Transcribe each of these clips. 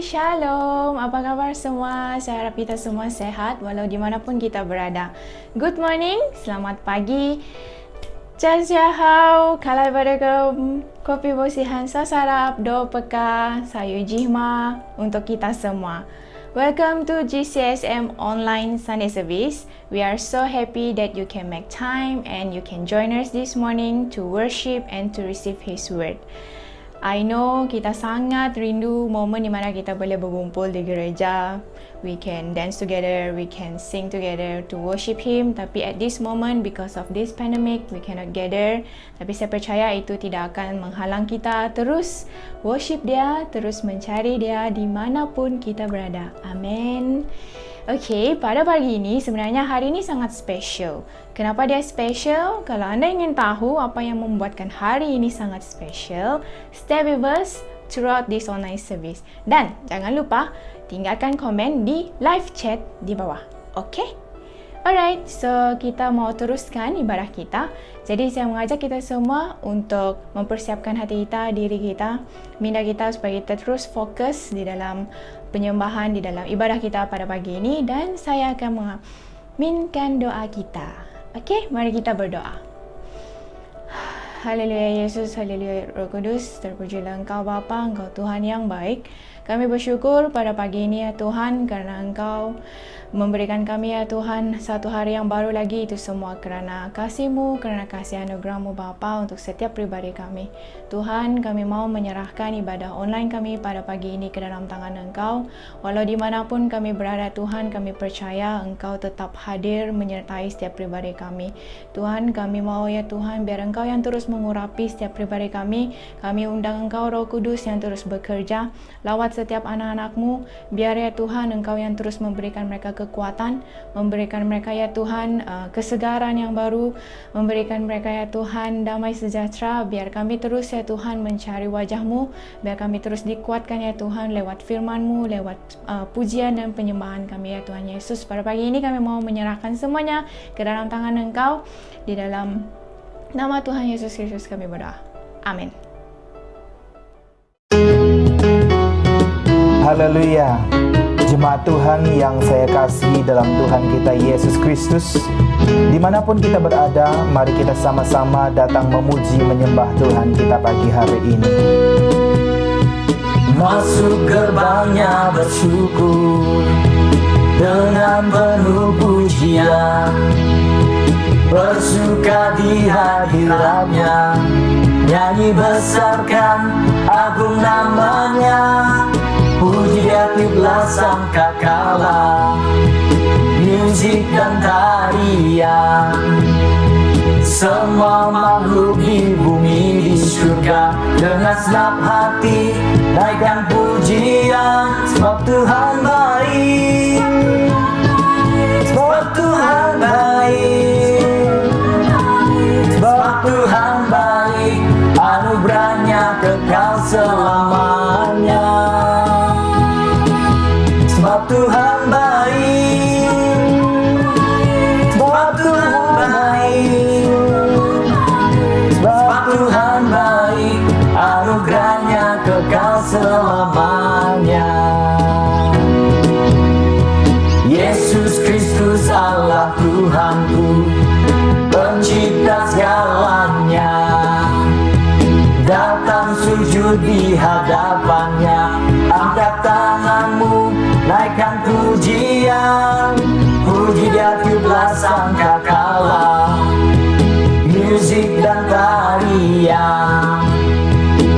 Shalom, apa kabar semua? Saya harap kita semua sehat walau dimanapun kita berada. Good morning, selamat pagi. 大家好, Assalamualaikum. Kopi Bosihan Sasarap, Do Peka, Sayu Jihma untuk kita semua. Welcome to GCSM Online Sunday Service. We are so happy that you can make time and you can join us this morning to worship and to receive His Word. I know kita sangat rindu momen di mana kita boleh berkumpul di gereja. We can dance together, we can sing together to worship Him. Tapi at this moment, because of this pandemic, we cannot gather. Tapi saya percaya itu tidak akan menghalang kita terus worship Dia, terus mencari Dia dimanapun kita berada. Amin. Okay, pada pagi ini sebenarnya hari ini sangat special. Kenapa dia special? Kalau anda ingin tahu apa yang membuatkan hari ini sangat special, stay with us throughout this online service. Dan jangan lupa tinggalkan komen di live chat di bawah. Okay? Alright, so kita mau teruskan ibadah kita. Jadi saya mengajak kita semua untuk mempersiapkan hati kita, diri kita, minda kita supaya kita terus fokus di dalam penyembahan, di dalam ibadah kita pada pagi ini. Dan saya akan mengaminkan doa kita. Oke, mari kita berdoa. Haleluya Yesus, haleluya Roh Kudus, terpujilah Engkau Bapa, Engkau Tuhan yang baik. Kami bersyukur pada pagi ini ya Tuhan, karena Engkau memberikan kami ya Tuhan satu hari yang baru lagi. Itu semua kerana kasih-Mu, kerana kasih anugerah-Mu Bapa untuk setiap pribadi kami. Tuhan, kami mau menyerahkan ibadah online kami pada pagi ini ke dalam tangan Engkau. Walau dimanapun kami berada Tuhan, kami percaya Engkau tetap hadir menyertai setiap pribadi kami. Tuhan, kami mau ya Tuhan, biar Engkau yang terus mengurapi setiap pribadi kami. Kami undang Engkau Roh Kudus yang terus bekerja lawat setiap anak-anak-Mu. Biar ya Tuhan, Engkau yang terus memberikan mereka kekuatan, memberikan mereka ya Tuhan kesegaran yang baru, memberikan mereka ya Tuhan damai sejahtera. Biar kami terus ya Tuhan mencari wajah-Mu, biar kami terus dikuatkan ya Tuhan lewat firman-Mu, lewat pujian dan penyembahan kami ya Tuhan Yesus. Pada pagi ini kami mau menyerahkan semuanya ke dalam tangan Engkau. Di dalam nama Tuhan Yesus Kristus kami berdoa. Amin. Haleluya. Jemaat Tuhan yang saya kasihi dalam Tuhan kita Yesus Kristus, dimanapun kita berada, mari kita sama-sama datang memuji menyembah Tuhan kita pagi hari ini. Masuk gerbangnya bersyukur dengan penuh pujian, bersuka di hadiratnya, nyanyi besarkan agung namanya. Puji dia tiuplah sangkakala, musik dan tarian, semua makhluk di bumi di surga dengan senap hati naikkan pujian. Sebab Tuhan baik, sebab Tuhan baik, sebab Tuhan baik, anugerahnya kekal selamanya. Sebab Tuhan baik, sebab Tuhan baik, sebab Tuhan baik, anugerahnya kekal selamanya. Yesus Kristus Allah Tuhanku, pencipta segalanya, datang sujud di hadapannya, angkat tanganmu, naikkan pujian. Puji dia tiuplah sangkakala, musik dan tarian,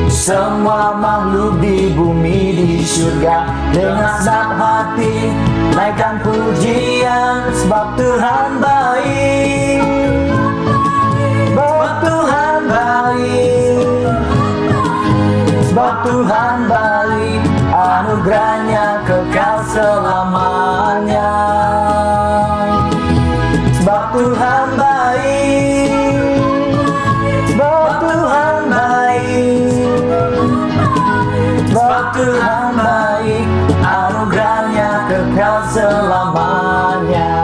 semua makhluk di bumi di surga dengan senap hati naikkan pujian. Sebab Tuhan baik, sebab Tuhan baik, sebab Tuhan baik, anugerahnya kekal selamanya. Sebab Tuhan baik, sebab Tuhan baik, sebab Tuhan baik, anugerahnya kekal selamanya.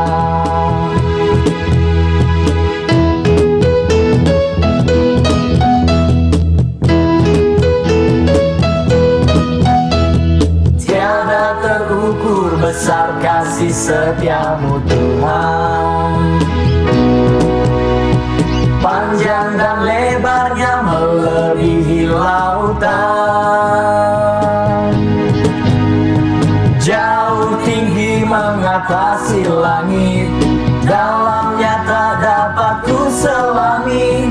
Tiada besar kasih setiamu Tuhan. Panjang dan lebarnya melebihi lautan, jauh tinggi mengatasi langit, dalamnya tak dapat ku selami.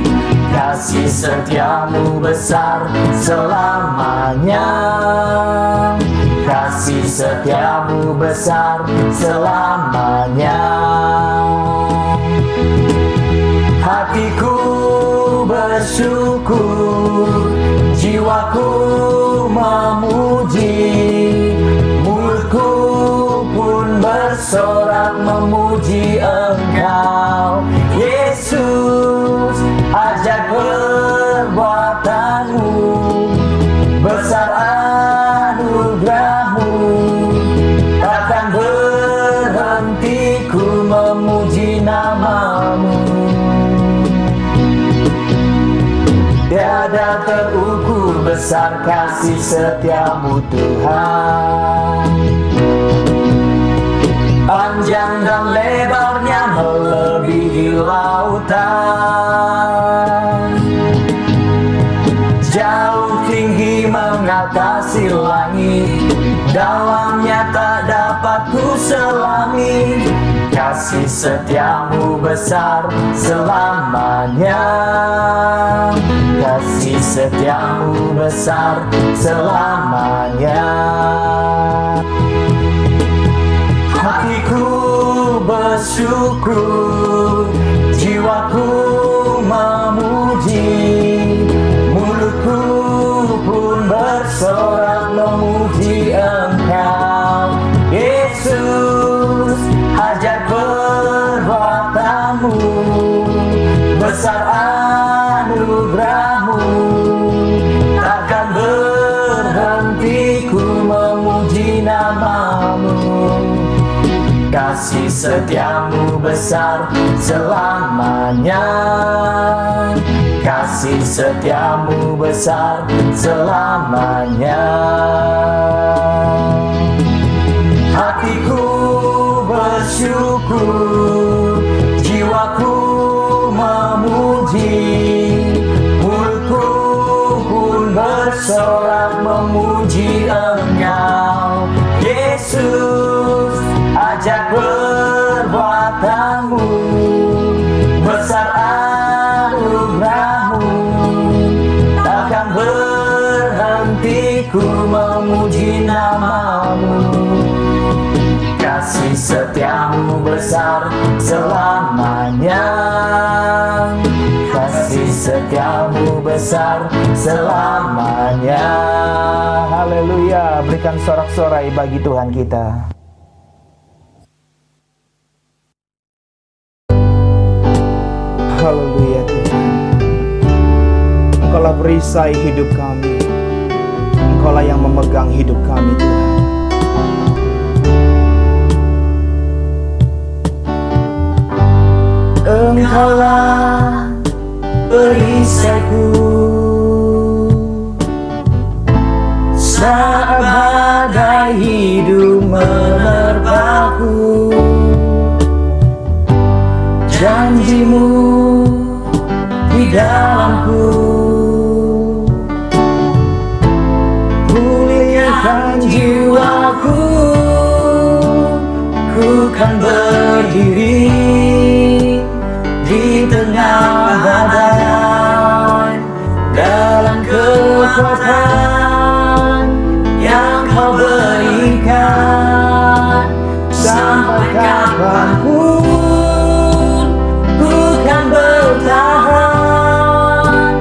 Kasih setiamu besar selamanya, kasih setiamu besar selamanya. Hatiku bersyukur, jiwaku memuji, mulutku pun bersorak memuji Engkau. Yesus, ajak perbuatanmu, besar anugerahmu, takkan berhenti ku memuji namamu. Tiada terukur besar kasih setiamu Tuhan. Panjang dan lebarnya melebihi lautan, jauh tinggi mengatasi langit, dalamnya tak dapat ku selami. Kasih setiamu besar selamanya, kasih setiamu besar selamanya. Hatiku bersyukur, jiwaku memuji, mulutku pun bersorak memuji Engkau. Yesus, ajak perbuatanmu, besar anugerahmu, takkan berhenti ku memuji namamu. Kasih setiamu besar selamanya, kasih setiamu besar selamanya. Hatiku bersyukur, jiwaku memuji, mulutku pun bersorak memuji Engkau. Yesus, ajak perbuatanmu, besar anugerahmu, takkan berhenti ku memuji namamu. Kasih setiamu besar selamanya, kasih setiamu besar selamanya. Haleluya, berikan sorak-sorai bagi Tuhan kita. Haleluya Tuhan, Engkaulah perisai hidup kami, Engkaulah yang memegang hidup kami Tuhan. Engkaulah perisaiku saat badai hidup menerpaku. Janjimu di dalamku, pulihkan jiwaku, ku kan berdiri di tengah badai, dalam kekuatan yang kau berikan. Sampai kapanpun ku kan bertahan,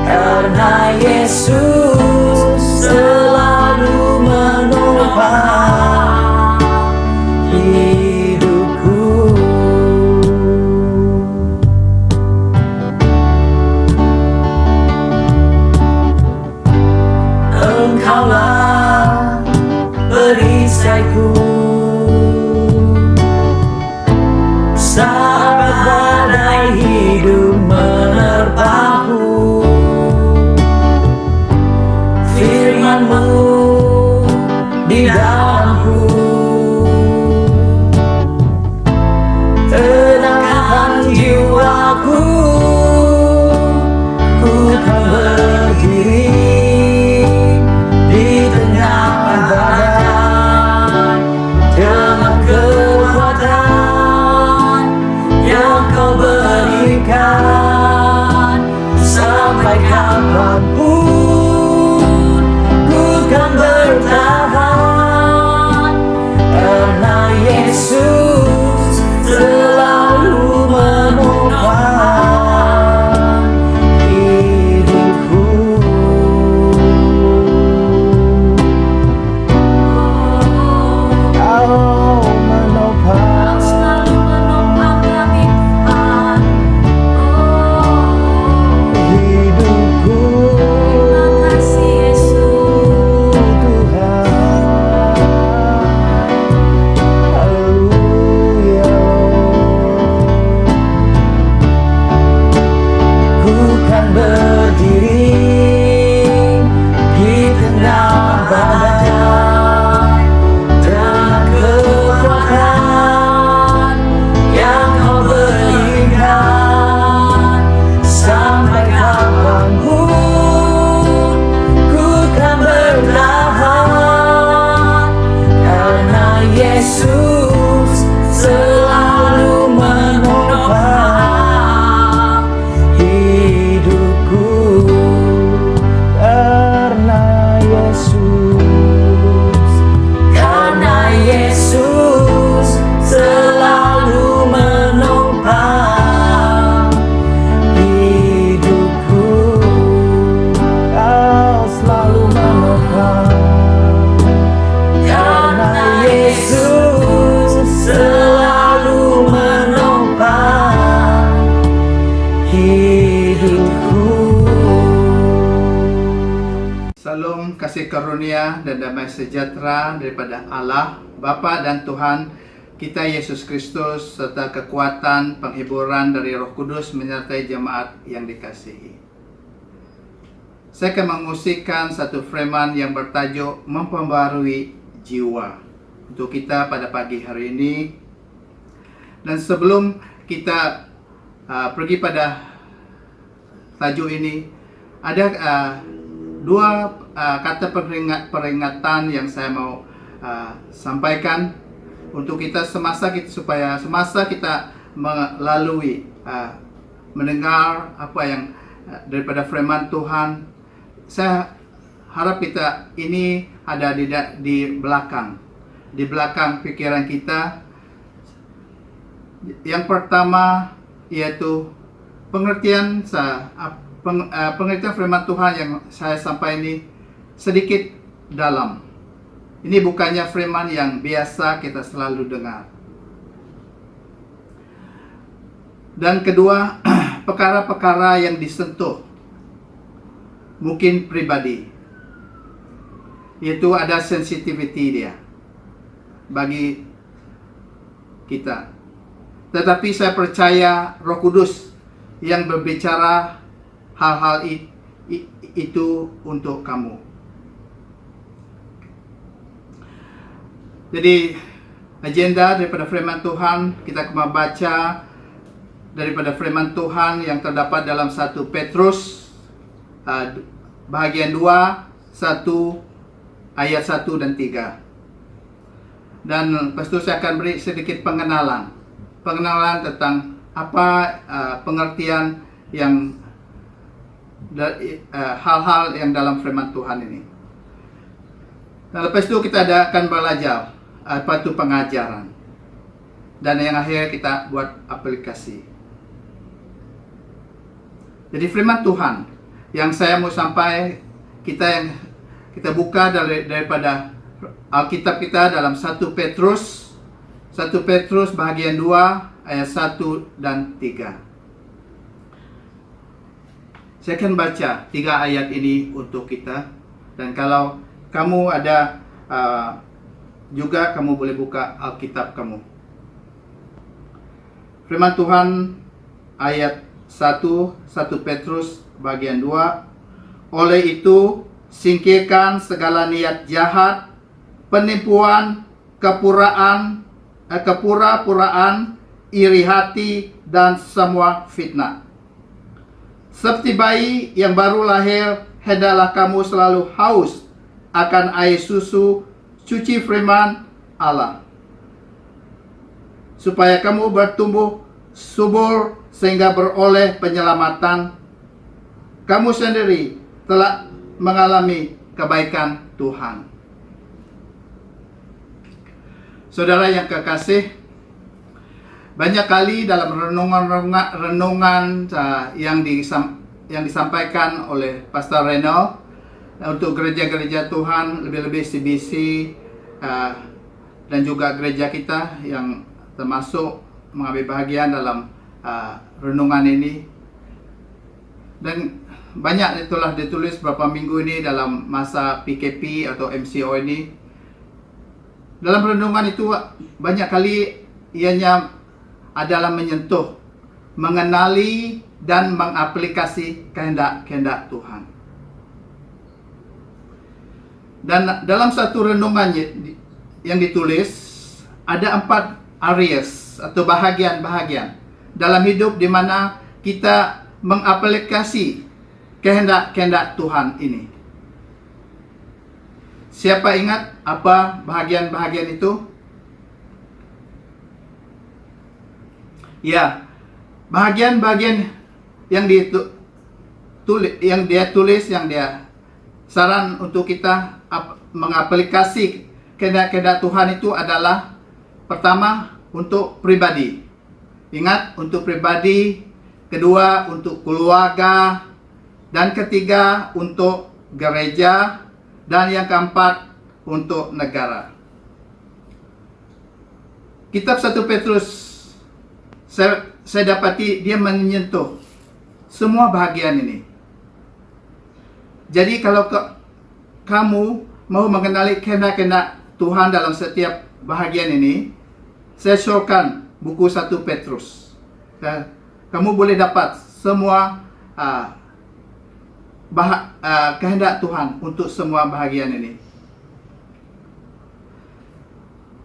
karena Yesus selalu menopang hidupku. Yesus selalu menopang hidupku. Karena Yesus selalu menopang hidupku. Kau selalu menopang. Karena Yesus selalu menopang hidupku. Salam kasih karunia dan damai sejahtera daripada Allah, Bapa dan Tuhan kita Yesus Kristus, serta kekuatan penghiburan dari Roh Kudus menyertai jemaat yang dikasihi. Saya akan mengusikkan satu firman yang bertajuk memperbarui jiwa untuk kita pada pagi hari ini. Dan sebelum kita pergi pada tajuk ini, ada dua kata peringatan yang saya mau sampaikan untuk kita supaya semasa kita melalui mendengar apa yang daripada firman Tuhan. Saya harap kita ini ada di belakang pikiran kita. Yang pertama yaitu pengertian firman Tuhan yang saya sampaikan ini sedikit dalam. Ini bukannya firman yang biasa kita selalu dengar. Dan kedua, perkara-perkara yang disentuh mungkin pribadi, yaitu ada sensitivity dia bagi kita. Tetapi saya percaya Roh Kudus yang berbicara hal-hal itu untuk kamu. Jadi agenda daripada firman Tuhan, kita akan membaca daripada firman Tuhan yang terdapat dalam 1 Petrus bahagian 2, 1 ayat 1 dan 3. Dan lepas itu saya akan beri sedikit pengenalan tentang apa pengertian yang hal-hal yang dalam firman Tuhan ini. Dan lepas itu kita akan belajar apa itu pengajaran. Dan yang akhir kita buat aplikasi. Jadi firman Tuhan yang saya mau sampai, kita buka daripada Alkitab kita dalam 1 Petrus bahagian 2 ayat 1 dan 3. Saya akan baca 3 ayat ini untuk kita. Dan kalau kamu ada juga kamu boleh buka Alkitab kamu. Firman Tuhan ayat 1 Petrus bagian 2. Oleh itu singkirkan segala niat jahat, penipuan, kepura-puraan, iri hati, dan semua fitnah. Seperti bayi yang baru lahir, hendaklah kamu selalu haus akan air susu, suci firman Allah, supaya kamu bertumbuh subur sehingga beroleh penyelamatan. Kamu sendiri telah mengalami kebaikan Tuhan. Saudara yang kekasih, banyak kali dalam renungan yang disampaikan oleh Pastor Reno untuk gereja-gereja Tuhan, lebih-lebih CBC dan juga gereja kita yang termasuk mengambil bahagian dalam renungan ini. Dan banyak itulah ditulis beberapa minggu ini dalam masa PKP atau MCO ini. Dalam renungan itu banyak kali ianya adalah menyentuh, mengenali dan mengaplikasi kehendak-kehendak Tuhan. Dan dalam satu renungan yang ditulis, ada 4 areas atau bahagian-bahagian dalam hidup di mana kita mengaplikasi kehendak-kehendak Tuhan ini. Siapa ingat apa bahagian-bahagian itu? Ya, bahagian-bahagian yang dia tulis, yang dia saran untuk kita mengaplikasi kehendak-kehendak Tuhan itu adalah pertama untuk pribadi. Ingat, untuk pribadi, kedua untuk keluarga, dan ketiga untuk gereja, dan yang keempat untuk negara. Kitab 1 Petrus, saya dapati dia menyentuh semua bahagian ini. Jadi kalau kamu mau mengenali kehendak-kehendak Tuhan dalam setiap bahagian ini, saya syorkan buku 1 Petrus. Kamu boleh dapat semua kehendak Tuhan untuk semua bahagian ini.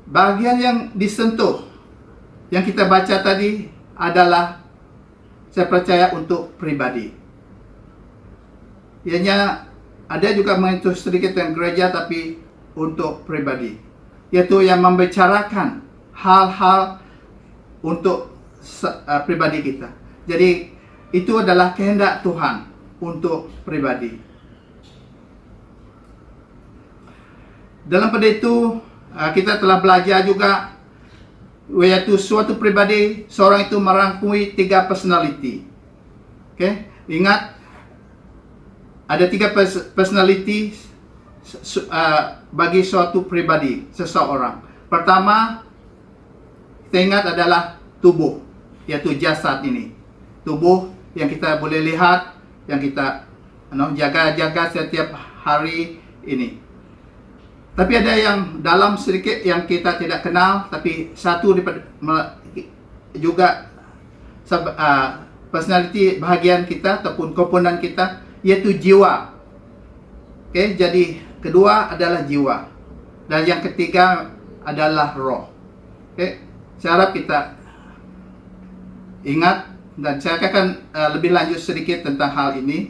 Bahagian yang disentuh, yang kita baca tadi adalah, saya percaya, untuk pribadi. Ianya ada juga menyentuh sedikit dengan gereja, tapi untuk pribadi, yaitu yang membicarakan hal-hal untuk pribadi kita. Jadi itu adalah kehendak Tuhan untuk pribadi. Dalam pada itu kita telah belajar juga, yaitu suatu pribadi, seorang itu merangkumi 3 personality. Oke, ingat, ada 3 personality bagi suatu pribadi, seseorang. Pertama, kita ingat adalah tubuh, yaitu jasad ini. Tubuh yang kita boleh lihat, yang kita jaga-jaga setiap hari ini. Tapi ada yang dalam sedikit yang kita tidak kenal, tapi satu juga personality bahagian kita ataupun komponen kita, yaitu jiwa. Oke, jadi kedua adalah jiwa, dan yang ketiga adalah roh. Oke, saya harap kita ingat, dan saya akan lebih lanjut sedikit tentang hal ini.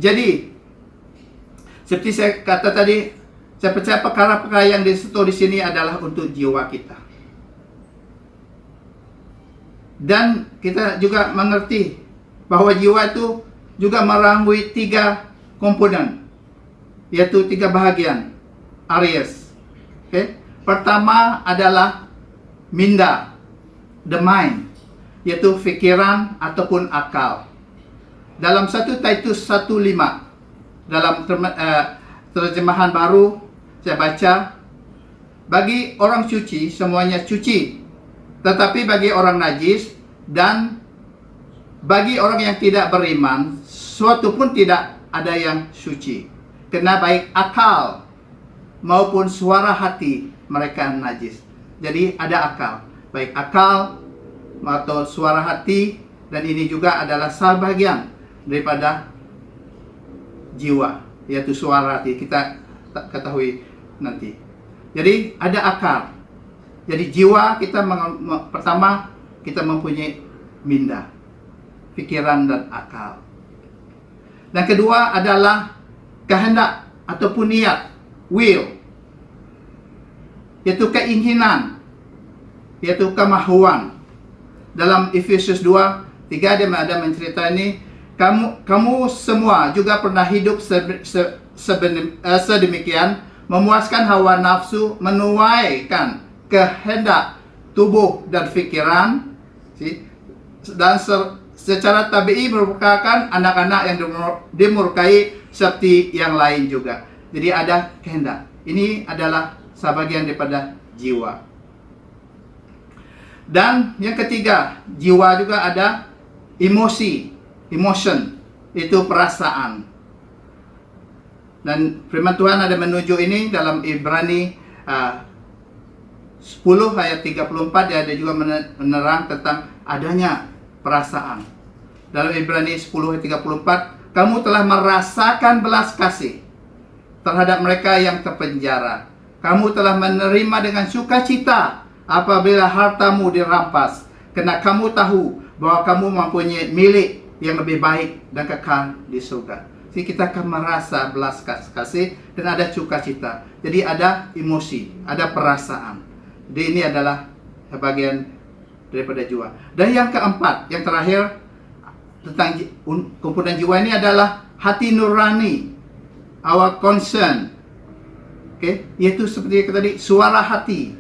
Jadi seperti saya kata tadi, saya percaya perkara-perkara yang disentuh di sini adalah untuk jiwa kita. Dan kita juga mengerti bahwa jiwa itu juga merangkumi 3 komponen, yaitu 3 bahagian, areas. Okay? Pertama adalah minda, the mind, yaitu fikiran ataupun akal. Dalam 1 Titus 1:5, dalam terjemahan baru, saya baca, bagi orang suci semuanya suci, tetapi bagi orang najis dan bagi orang yang tidak beriman, suatu pun tidak ada yang suci. Karena baik akal maupun suara hati mereka najis. Jadi ada akal, baik akal atau suara hati, dan ini juga adalah salah bagian daripada jiwa, yaitu suara hati. Kita ketahui nanti. Jadi ada akal. Jadi jiwa kita pertama kita mempunyai minda, pikiran dan akal. Dan kedua adalah kehendak ataupun niat, will, yaitu keinginan, yaitu kemahuan. Dalam Efesus 2:3 dia ada mencerita ini, kamu semua juga pernah hidup sedemikian, memuaskan hawa nafsu, menuaikan kehendak tubuh dan pikiran, dan secara tabi'i merupakan anak-anak yang dimurkai seperti yang lain juga. Jadi ada kehendak. Ini adalah sebagian daripada jiwa. Dan yang ketiga, jiwa juga ada emotion, itu perasaan. Dan firman Tuhan ada menunjuk ini dalam Ibrani 10 ayat 34, dia ada juga menerang tentang adanya perasaan. Dalam Ibrani 10 ayat 34, kamu telah merasakan belas kasih terhadap mereka yang terpenjara. Kamu telah menerima dengan sukacita apabila hartamu dirampas, karena kamu tahu bahwa kamu mempunyai milik yang lebih baik dan kekal di surga. Jadi kita akan merasa belas kasih dan ada sukacita. Jadi ada emosi, ada perasaan. Jadi ini adalah bagian daripada jiwa. Dan yang keempat, yang terakhir tentang kumpulan jiwa ini adalah hati nurani, our concern. Yaitu seperti tadi, suara hati.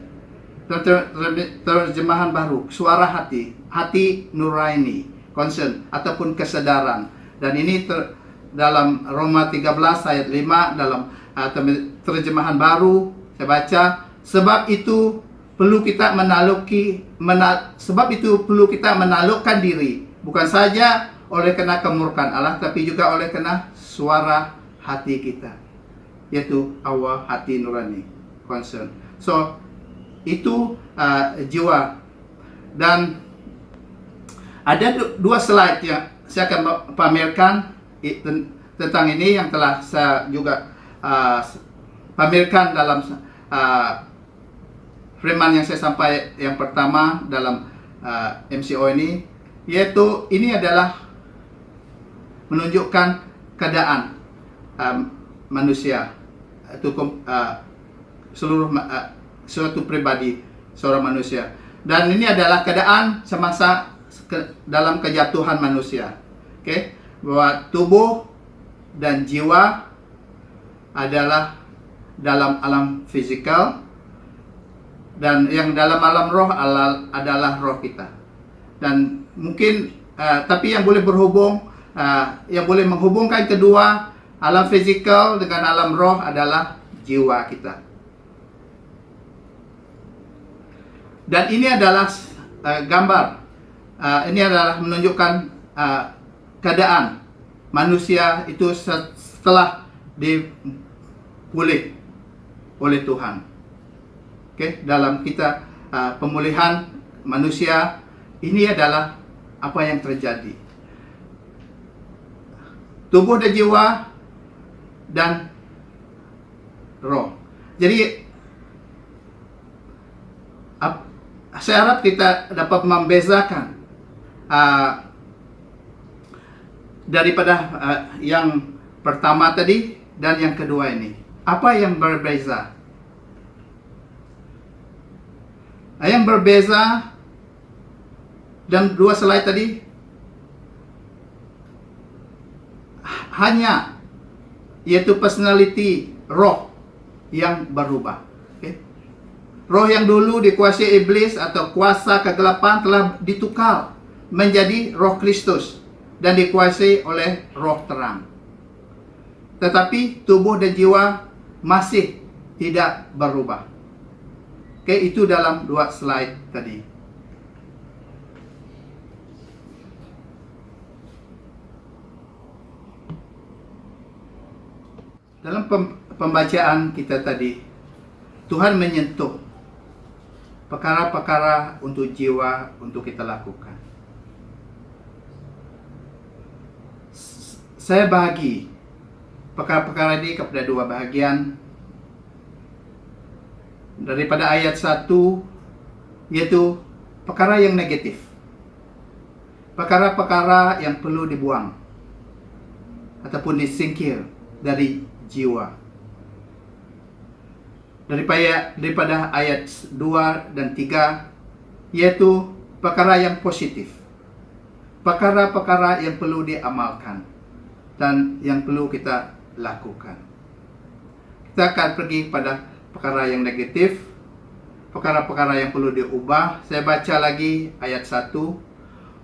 Terjemahan baru, suara hati, hati nurani, concern ataupun kesadaran. Dan ini dalam Roma 13 ayat 5 dalam terjemahan baru saya baca, sebab itu perlu kita menaklukkan diri, bukan saja oleh kena kemurkaan Allah, tapi juga oleh kena suara hati kita, yaitu our hati nurani, concern. So itu jiwa. Dan ada dua slide yang saya akan pamerkan tentang ini, yang telah saya juga pamerkan dalam firman yang saya sampaikan yang pertama dalam MCO ini, yaitu ini adalah menunjukkan keadaan manusia, itu seluruh suatu pribadi seorang manusia. Dan ini adalah keadaan semasa dalam kejatuhan manusia. Bahwa tubuh dan jiwa adalah dalam alam fisikal, dan yang dalam alam roh adalah roh kita. Dan mungkin tapi yang boleh berhubung, yang boleh menghubungkan kedua, alam fisikal dengan alam roh, adalah jiwa kita. Dan ini adalah gambar, ini adalah menunjukkan keadaan manusia itu setelah dipulih oleh Tuhan. Dalam kita pemulihan manusia, ini adalah apa yang terjadi. Tubuh dan jiwa dan roh. Jadi saya harap kita dapat membezakan daripada yang pertama tadi dan yang kedua ini. Apa yang berbeza? Yang berbeza dan dua slide tadi hanya yaitu personality roh yang berubah. Roh yang dulu dikuasai iblis atau kuasa kegelapan telah ditukar menjadi roh Kristus dan dikuasai oleh roh terang. Tetapi tubuh dan jiwa masih tidak berubah. Itu dalam dua slide tadi. Dalam pembacaan kita tadi, Tuhan menyentuh perkara-perkara untuk jiwa untuk kita lakukan. Saya bahagi perkara-perkara ini kepada dua bahagian. Daripada ayat 1, yaitu perkara yang negatif, perkara-perkara yang perlu dibuang ataupun disingkir dari jiwa. Daripada ayat 2 dan 3, yaitu perkara yang positif, perkara-perkara yang perlu diamalkan dan yang perlu kita lakukan. Kita akan pergi pada perkara yang negatif, perkara-perkara yang perlu diubah. Saya baca lagi ayat 1.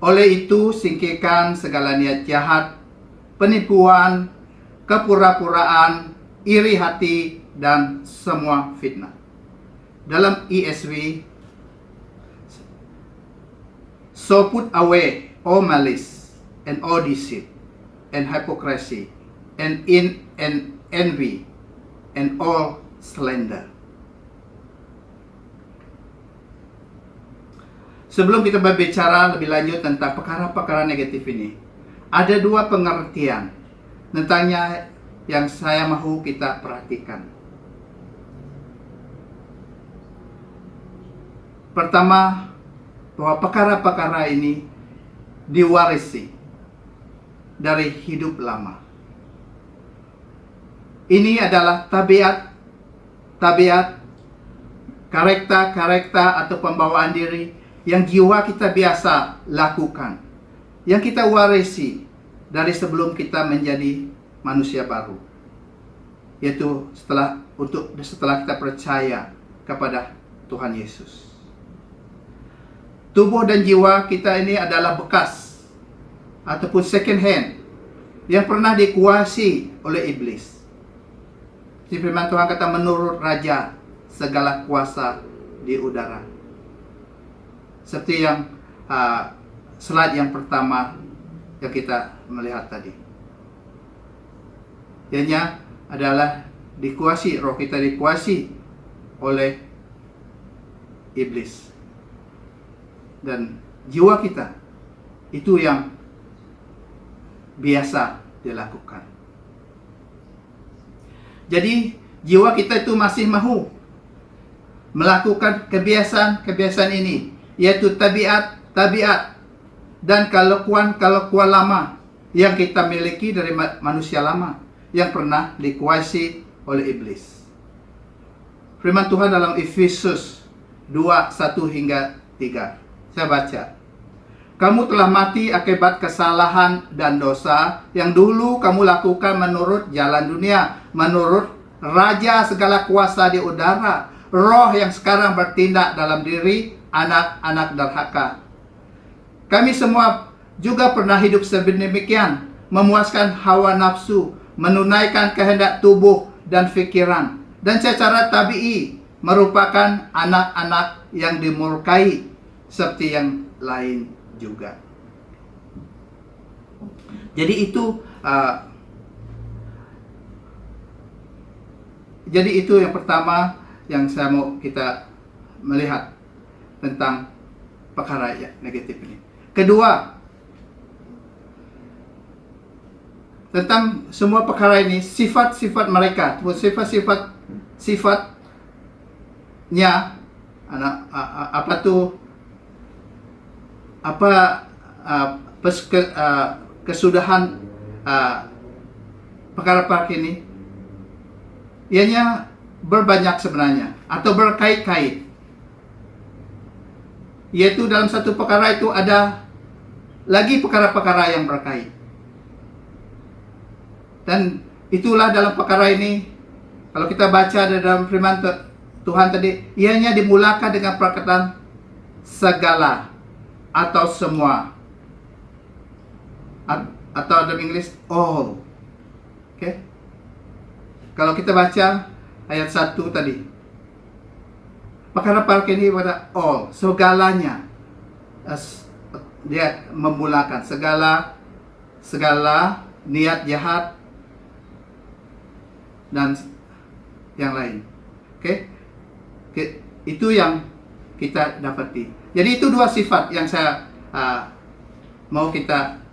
Oleh itu singkirkan segala niat jahat, penipuan, kepura-puraan, iri hati, dan semua fitnah. Dalam ESV, so put away all malice and all deceit and hypocrisy and envy and all slander. Sebelum kita berbicara lebih lanjut tentang perkara-perkara negatif ini, ada dua pengertian tentangnya yang saya mahu kita perhatikan. Pertama, bahwa perkara-perkara ini diwarisi dari hidup lama. Ini adalah tabiat, karakter atau pembawaan diri yang jiwa kita biasa lakukan, yang kita warisi dari sebelum kita menjadi manusia baru, yaitu setelah kita percaya kepada Tuhan Yesus. Tubuh dan jiwa kita ini adalah bekas ataupun second hand yang pernah dikuasai oleh iblis. Di firman Tuhan kata, menurut raja segala kuasa di udara. Seperti yang slide yang pertama yang kita melihat tadi. Ianya adalah dikuasai, roh kita dikuasai oleh iblis. Dan jiwa kita itu yang biasa dilakukan. Jadi jiwa kita itu masih mahu melakukan kebiasaan ini, yaitu tabiat dan kelakuan lama yang kita miliki dari manusia lama yang pernah dikuasai oleh iblis. Firman Tuhan dalam Efesus 2:1 hingga 3. Saya baca. Kamu telah mati akibat kesalahan dan dosa yang dulu kamu lakukan menurut jalan dunia, menurut raja segala kuasa di udara, roh yang sekarang bertindak dalam diri anak-anak durhaka. Kami semua juga pernah hidup sedemikian, memuaskan hawa nafsu, menunaikan kehendak tubuh dan pikiran, dan secara tabii merupakan anak-anak yang dimurkai seperti yang lain juga. Jadi itu yang pertama yang saya mau kita melihat tentang perkara negatif ini. Kedua, tentang semua perkara ini, sifat-sifat mereka, sifatnya kesudahan perkara-perkara ini, ianya berbanyak sebenarnya atau berkait-kait, yaitu dalam satu perkara itu ada lagi perkara-perkara yang berkait. Dan itulah dalam perkara ini, kalau kita baca dalam firman Tuhan tadi, ianya dimulakan dengan perkataan segala atau semua, atau dalam Inggris all. Oke? Kalau kita baca ayat 1 tadi, perkara-perkara ini pada all, segalanya. Dia memulakan segala niat jahat dan yang lain. Oke? Itu yang kita dapati. Jadi itu dua sifat yang saya mau kita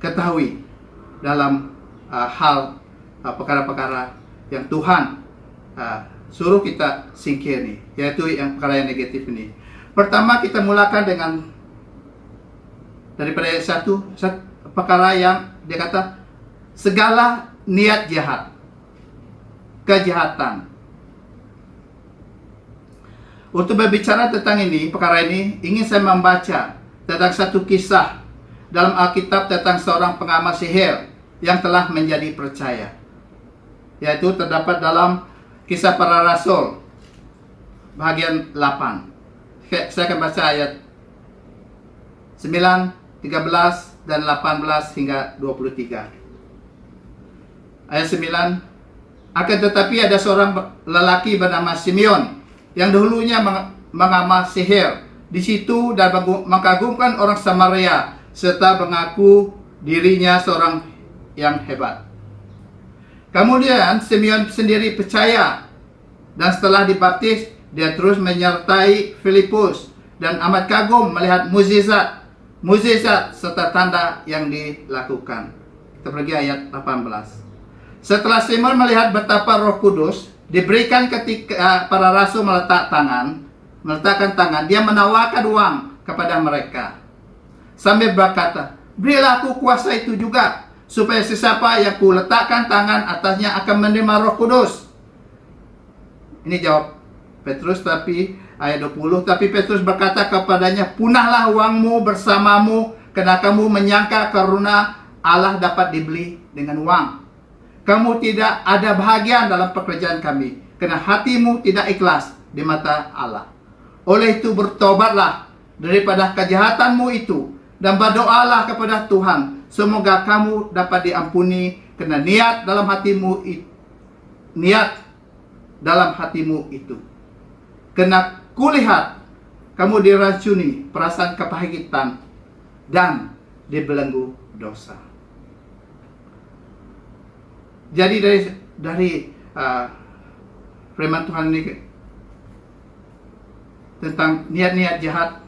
ketahui dalam hal perkara-perkara yang Tuhan suruh kita singkiri, yaitu yang perkara yang negatif ini. Pertama, kita mulakan dengan daripada ayat 1, perkara yang dia kata segala niat jahat, kejahatan. Untuk berbicara tentang ini, perkara ini, ingin saya membaca tentang satu kisah dalam Alkitab tentang seorang pengamal sihir yang telah menjadi percaya, yaitu terdapat dalam Kisah Para Rasul bagian 8. Saya akan baca ayat 9, 13 dan 18 hingga 23. Ayat 9, akan tetapi ada seorang lelaki bernama Simeon yang dahulunya mengamal sihir di situ dan mengagumkan orang Samaria serta mengaku dirinya seorang yang hebat. Kemudian Simeon sendiri percaya, dan setelah dibaptis dia terus menyertai Filipus dan amat kagum melihat mukjizat serta tanda yang dilakukan. Kita pergi ayat 18. Setelah Simeon melihat betapa Roh Kudus diberikan ketika para rasul meletakkan tangan, dia menawarkan uang kepada mereka sambil berkata, berilah aku kuasa itu juga, supaya sesiapa yang ku letakkan tangan atasnya akan menerima Roh Kudus. Ini jawab Petrus, tapi ayat 20. Tapi Petrus berkata kepadanya, punahlah uangmu bersamamu, karena kamu menyangka karuna Allah dapat dibeli dengan uang. Kamu tidak ada bahagian dalam pekerjaan kami, karena hatimu tidak ikhlas di mata Allah. Oleh itu bertobatlah daripada kejahatanmu itu, dan berdoalah kepada Tuhan, semoga kamu dapat diampuni, karena niat dalam hatimu itu. Karena kulihat kamu diracuni perasaan kepahitan dan dibelenggu dosa. Jadi dari firman Tuhan ini tentang niat-niat jahat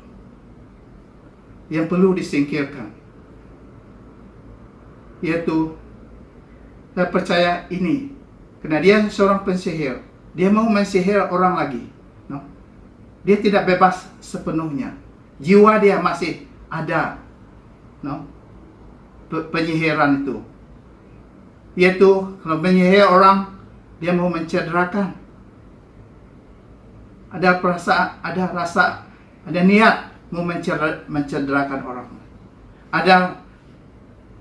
yang perlu disingkirkan, yaitu saya percaya ini karena dia seorang pensihir, dia mau mensihir orang lagi, no? Dia tidak bebas sepenuhnya, jiwa dia masih ada, no? Penyihiran itu, yaitu kalau menyihir orang, dia mau mencederakan, ada perasaan, ada rasa, ada niat mau mencederakan orang, ada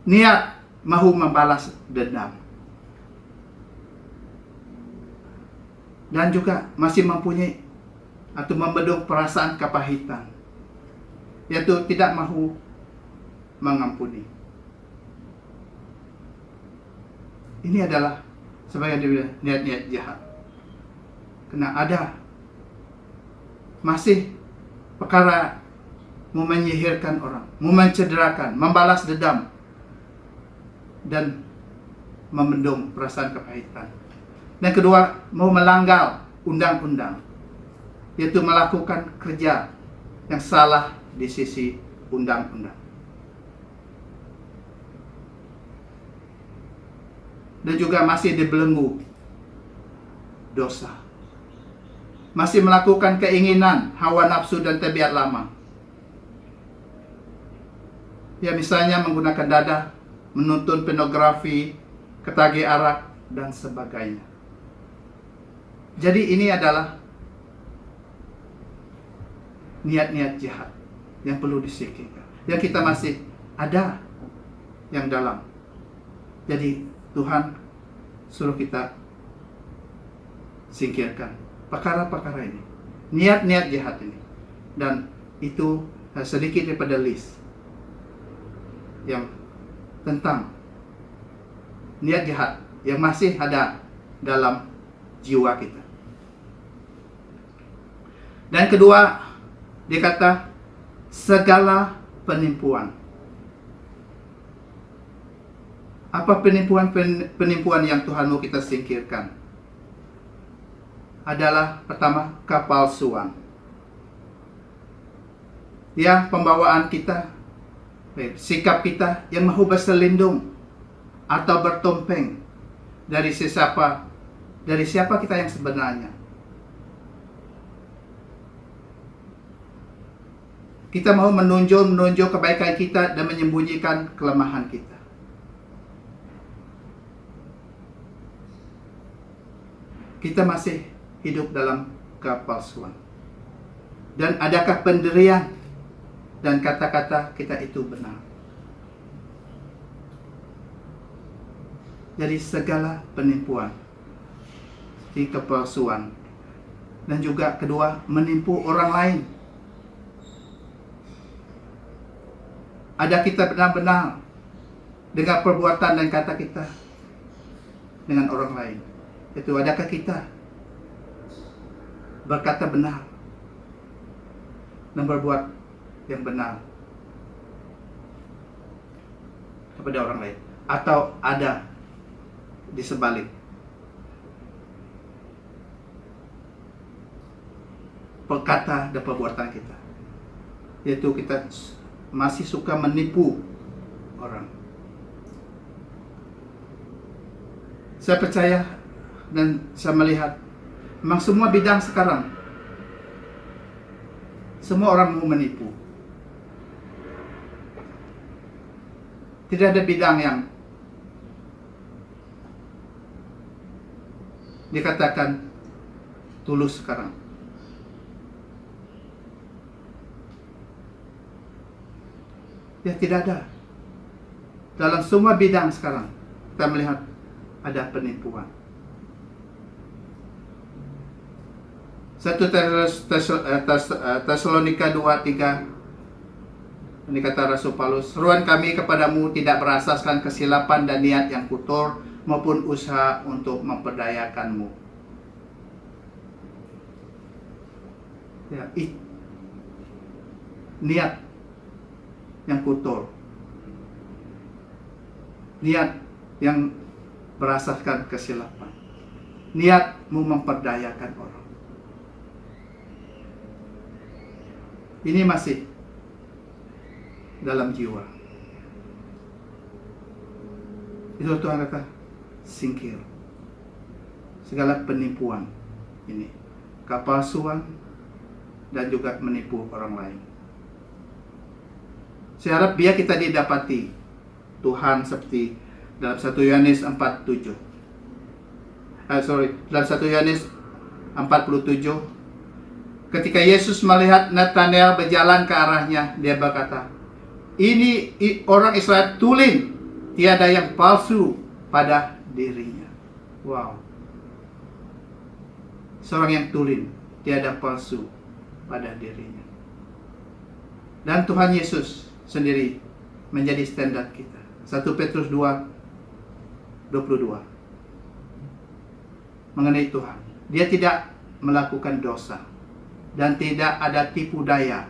niat mau membalas dendam, dan juga masih mempunyai atau membendung perasaan kepahitan, yaitu tidak mahu mengampuni. Ini adalah sebagai niat-niat jahat, karena ada masih perkara mau menyihirkan orang, mau mencederakan, membalas dendam, dan membendung perasaan kepahitan. Dan kedua, mau melanggar undang-undang, yaitu melakukan kerja yang salah di sisi undang-undang. Dan juga masih dibelenggu dosa, masih melakukan keinginan, hawa nafsu dan tabiat lama. Ya, misalnya menggunakan dada, menonton pornografi, ketagih arak, dan sebagainya. Jadi ini adalah niat-niat jahat yang perlu disingkirkan, yang kita masih ada yang dalam. Jadi Tuhan suruh kita singkirkan perkara-perkara ini, niat-niat jahat ini. Dan itu sedikit daripada list yang tentang niat jahat yang masih ada dalam jiwa kita. Dan kedua, dikata segala penipuan. Apa penipuan yang Tuhan mau kita singkirkan? Adalah pertama, kepalsuan. Ya, pembawaan kita, sikap kita yang mahu berselindung atau bertopeng dari siapa kita yang sebenarnya. Kita mau menonjol kebaikan kita dan menyembunyikan kelemahan kita. Kita masih hidup dalam kepalsuan. Dan adakah pendirian dan kata-kata kita itu benar? Jadi segala penipuan, di kepalsuan, dan juga kedua, menipu orang lain. Ada kita benar-benar dengan perbuatan dan kata kita dengan orang lain. Itu adakah kita berkata benar dan berbuat yang benar kepada orang lain, atau ada di sebalik perkata dan perbuatan kita, yaitu kita masih suka menipu orang. Saya percaya dan saya melihat memang semua bidang sekarang semua orang mau menipu. Tidak ada bidang yang dikatakan tulus sekarang. Ya tidak ada. Dalam semua bidang sekarang kita melihat ada penipuan. 1 Tesalonika 2:3 ini kata Rasul Paulus, seruan kami kepadamu tidak berasaskan kesilapan dan niat yang kotor maupun usaha untuk memperdayakanmu. Ya, niat yang kotor, niat yang berasaskan kesilapan, niatmu memperdayakan orang. Ini masih dalam jiwa. Itu Tuhan kata, singkir segala penipuan ini, kepalsuan dan juga menipu orang lain. Saya harap biar kita didapati Tuhan seperti dalam 1 Yohanes 4:7. Dalam 1 Yohanes 47, ketika Yesus melihat Nathanael berjalan ke arahnya, dia berkata, ini orang Israel tulen, tiada yang palsu pada dirinya. Wow. Seorang yang tulen, tiada palsu pada dirinya. Dan Tuhan Yesus sendiri menjadi standar kita. 1 Petrus 2:22 mengenai Tuhan. Dia tidak melakukan dosa dan tidak ada tipu daya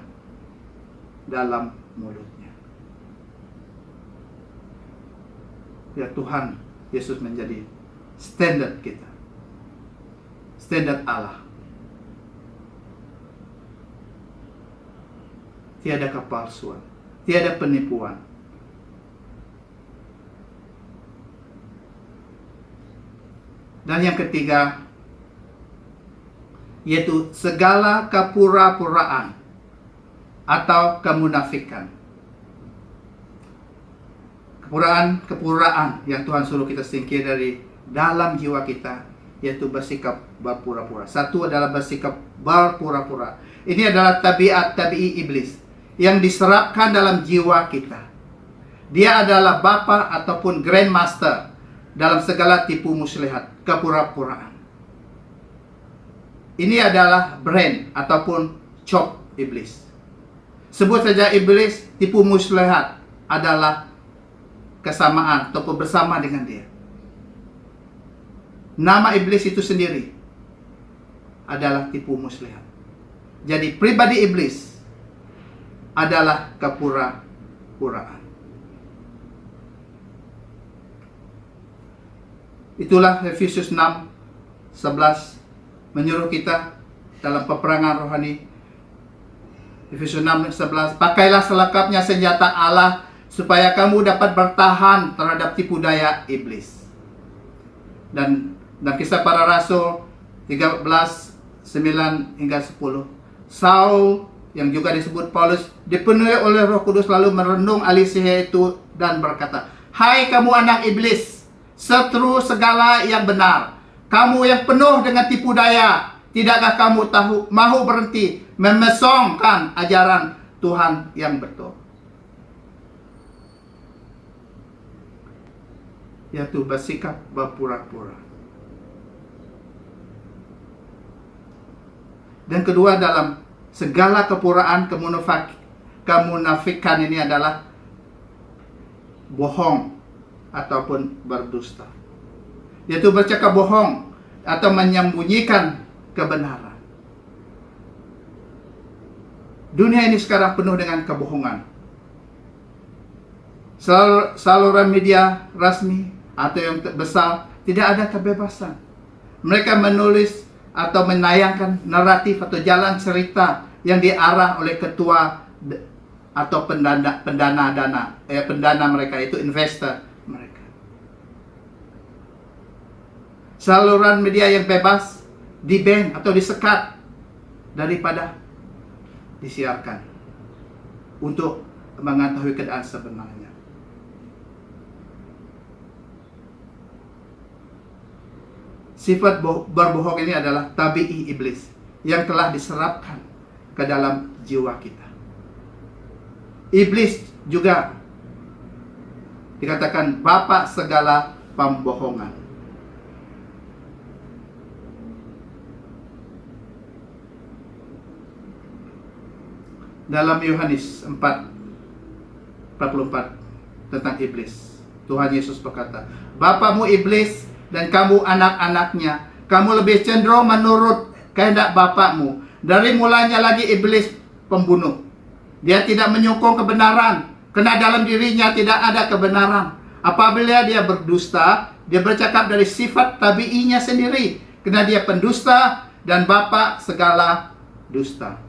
dalam mulutnya. Ya, Tuhan Yesus menjadi standar kita, standar Allah. Tiada kepalsuan, tiada penipuan. Dan yang ketiga, yaitu segala kepura-puraan atau kemunafikan. Kepuraan yang Tuhan suruh kita singkir dari dalam jiwa kita, yaitu bersikap berpura-pura. Satu adalah bersikap berpura-pura. Ini adalah tabi'i iblis yang diserapkan dalam jiwa kita. Dia adalah bapa ataupun grandmaster dalam segala tipu muslihat, kepura-puraan. Ini adalah brand ataupun chop iblis. Sebut saja iblis, tipu muslihat adalah kesamaan ataupun bersama dengan dia. Nama iblis itu sendiri adalah tipu muslihat. Jadi pribadi iblis adalah kepura-puraan. Itulah Efesus 6:11 menyuruh kita dalam peperangan rohani. Efesus 6:11, pakailah selengkapnya senjata Allah supaya kamu dapat bertahan terhadap tipu daya iblis. Dan Kisah Para Rasul 13:9 hingga 10, Saul yang juga disebut Paulus dipenuhi oleh Roh Kudus lalu merenung alih sihir itu dan berkata, hai kamu anak iblis, seteru segala yang benar, kamu yang penuh dengan tipu daya, tidakkah kamu mahu berhenti memesongkan ajaran Tuhan yang betul? Yaitu bersikap berpura-pura. Dan kedua, dalam segala kepuraan, kemunafikan ini adalah bohong ataupun berdusta. Yaitu bercakap bohong atau menyembunyikan kebenaran. Dunia ini sekarang penuh dengan kebohongan. Saluran media rasmi atau yang besar tidak ada kebebasan. Mereka menulis atau menayangkan naratif atau jalan cerita yang diarah oleh ketua atau pendana mereka, itu investor mereka. Saluran media yang bebas di-ban atau disekat daripada disiarkan untuk mengetahui keadaan sebenarnya. Sifat berbohong ini adalah tabi'i iblis yang telah diserapkan ke dalam jiwa kita. Iblis juga dikatakan bapa segala pembohongan. Dalam Yohanes 4:44 tentang iblis, Tuhan Yesus berkata, "Bapamu iblis dan kamu anak-anaknya, kamu lebih cenderung menurut kehendak bapamu. Dari mulanya lagi iblis pembunuh. Dia tidak menyokong kebenaran, karena dalam dirinya tidak ada kebenaran. Apabila dia berdusta, dia bercakap dari sifat tabiinya sendiri, karena dia pendusta dan bapa segala dusta."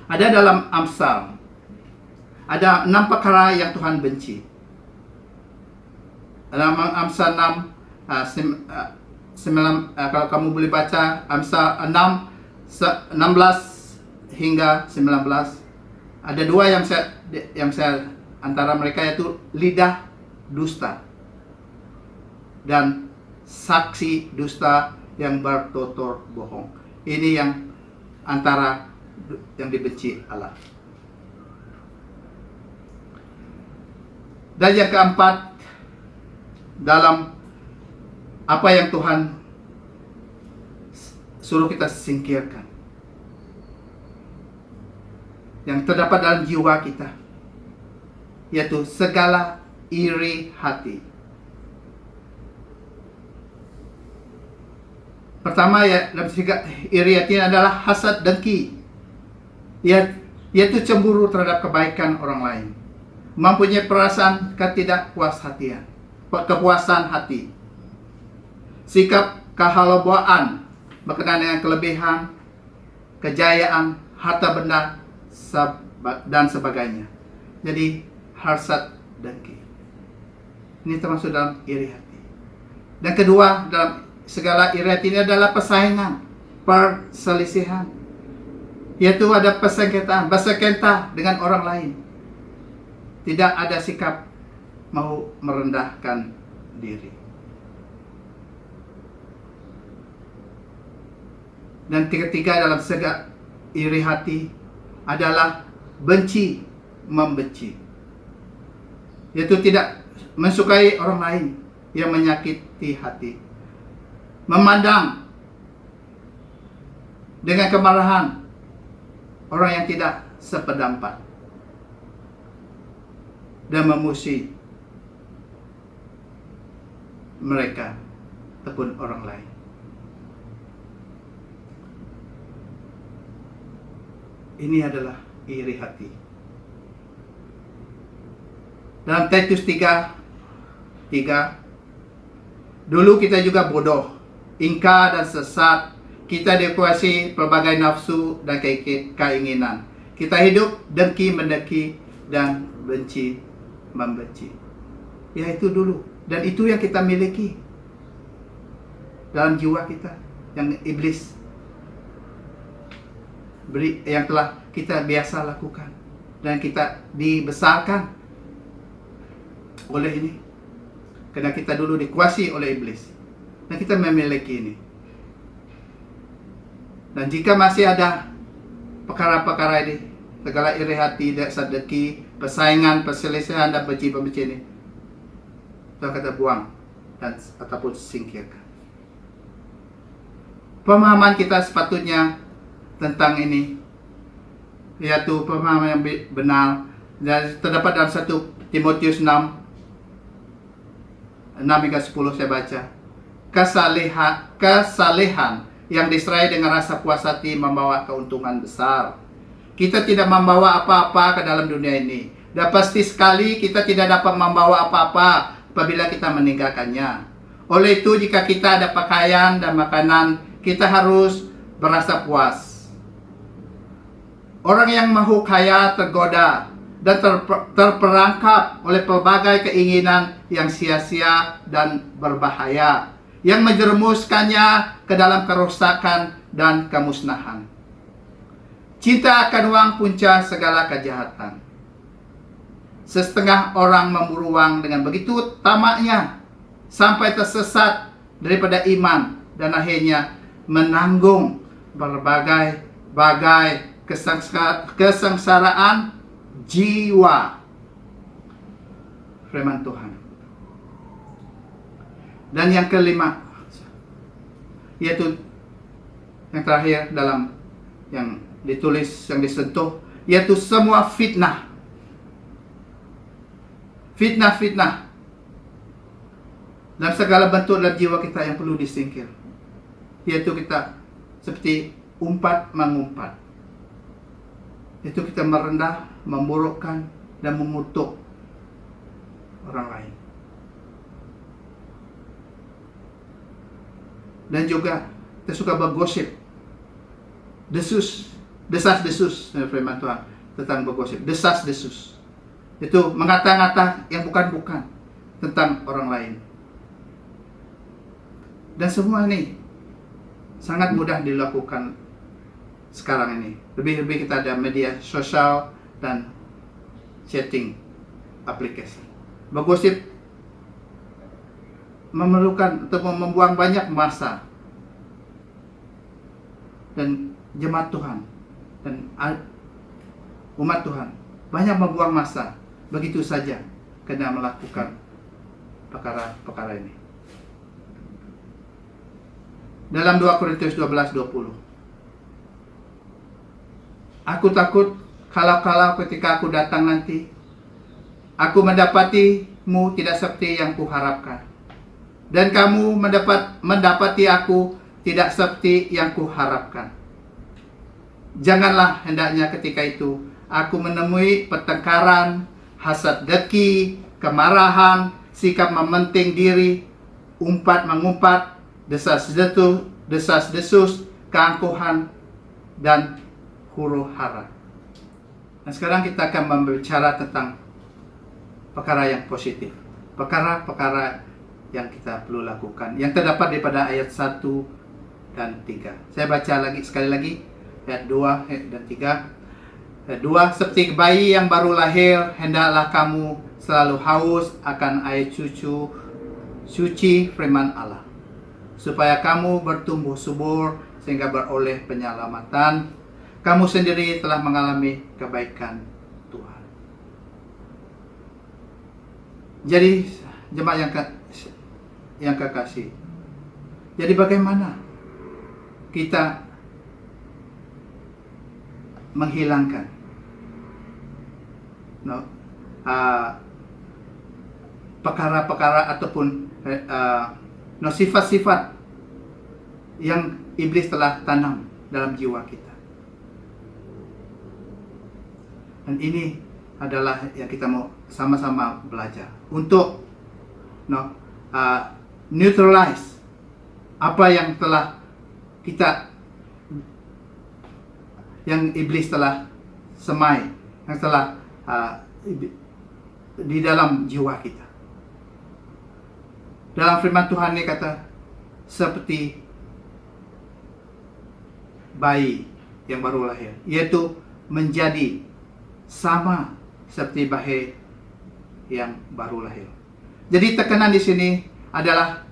Ada dalam Amsal, ada 6 perkara yang Tuhan benci. Dalam Amsal 6, kalau kamu boleh baca Amsal 6, 16 hingga 19. Ada 2 yang saya antara mereka, yaitu lidah dusta dan saksi dusta yang bertutur bohong. Ini yang antara yang dibenci Allah. Dan yang keempat, dalam apa yang Tuhan suruh kita singkirkan, yang terdapat dalam jiwa kita, yaitu segala iri hati. Pertama, ya, dalam iri hati adalah hasad dengki, yaitu cemburu terhadap kebaikan orang lain, mempunyai perasaan kepuasan hati, sikap kehalauan berkenaan dengan kelebihan, kejayaan, harta benda, dan sebagainya. Jadi hasad dengki ini termasuk dalam iri hati. Dan kedua, dalam segala iri hati ini adalah persaingan, perselisihan, yaitu ada persengketaan, bersengketa dengan orang lain. Tidak ada sikap mau merendahkan diri. Dan ketiga, dalam segala iri hati adalah benci, membenci, yaitu tidak mensukai orang lain yang menyakiti hati, memandang dengan kemarahan orang yang tidak sependapat, dan memusuhi mereka ataupun orang lain. Ini adalah iri hati. Dalam Titus 3, dulu kita juga bodoh, ingkar dan sesat. Kita dikuasai pelbagai nafsu dan keinginan. Kita hidup dengki mendengki dan benci membenci. Ya, itu dulu. Dan itu yang kita miliki dalam jiwa kita, yang iblis yang telah kita biasa lakukan, dan kita dibesarkan oleh ini, karena kita dulu dikuasai oleh iblis dan kita memiliki ini. Dan jika masih ada perkara-perkara ini, segala iri hati, sedeki, persaingan, perselisihan, dan benci-benci ini, Tuhan kata buang dan ataupun singkirkan. Pemahaman kita sepatutnya tentang ini, yaitu pemahaman yang benar, dan terdapat dalam 1 Timotius 6 hingga 10 saya baca. Kesalehan yang disertai dengan rasa puas hati membawa keuntungan besar. Kita tidak membawa apa-apa ke dalam dunia ini, dan pasti sekali kita tidak dapat membawa apa-apa apabila kita meninggalkannya. Oleh itu, jika kita ada pakaian dan makanan, kita harus berasa puas. Orang yang mahu kaya tergoda dan terperangkap oleh pelbagai keinginan yang sia-sia dan berbahaya, yang menjerumuskannya ke dalam kerusakan dan kemusnahan. Cinta akan uang punca segala kejahatan. Setengah orang memburu uang dengan begitu tamaknya sampai tersesat daripada iman, dan akhirnya menanggung berbagai kesengsaraan jiwa firman Tuhan. Dan yang kelima, yaitu yang terakhir dalam yang ditulis, yang disentuh, yaitu semua fitnah. Fitnah-fitnah dan segala bentuk dalam jiwa kita yang perlu disingkir. Yaitu kita seperti umpat mengumpat. Itu kita merendah, memburukkan, dan mengutuk orang lain. Dan juga kita suka bergosip, desas-desus firman Tuhan tentang bergosip, desas-desus. Itu mengata-ngata yang bukan-bukan tentang orang lain. Dan semua ini sangat mudah dilakukan sekarang ini. Lebih-lebih kita ada media sosial dan chatting aplikasi. Bergosip memerlukan atau membuang banyak masa, dan jemaat Tuhan dan umat Tuhan banyak membuang masa begitu saja karena melakukan perkara-perkara ini. Dalam 2 Korintus 12:20, aku takut kalau ketika aku datang nanti, aku mendapatimu tidak seperti yang kuharapkan, dan kamu mendapati aku tidak seperti yang kuharapkan. Janganlah hendaknya ketika itu aku menemui pertengkaran, hasad dengki, kemarahan, sikap mementing diri, umpat mengumpat, desas-desus, keangkuhan, dan huru hara. Nah, sekarang kita akan berbicara tentang perkara yang positif, perkara-perkara yang kita perlu lakukan, yang terdapat daripada ayat 1 dan 3. Saya baca sekali lagi ayat 2 dan 3. Ayat 2, seperti bayi yang baru lahir, hendaklah kamu selalu haus akan air suci firman Allah, supaya kamu bertumbuh subur sehingga beroleh penyelamatan. Kamu sendiri telah mengalami kebaikan Tuhan. Jadi jemaat yang kekasih, jadi bagaimana kita menghilangkan perkara-perkara ataupun sifat-sifat yang iblis telah tanam dalam jiwa kita. Dan ini adalah yang kita mau sama-sama belajar untuk neutralize apa yang telah yang iblis telah semai, yang telah di dalam jiwa kita. Dalam firman Tuhan ini kata, seperti bayi yang baru lahir, yaitu menjadi sama seperti bayi yang baru lahir. Jadi tekanan di sini adalah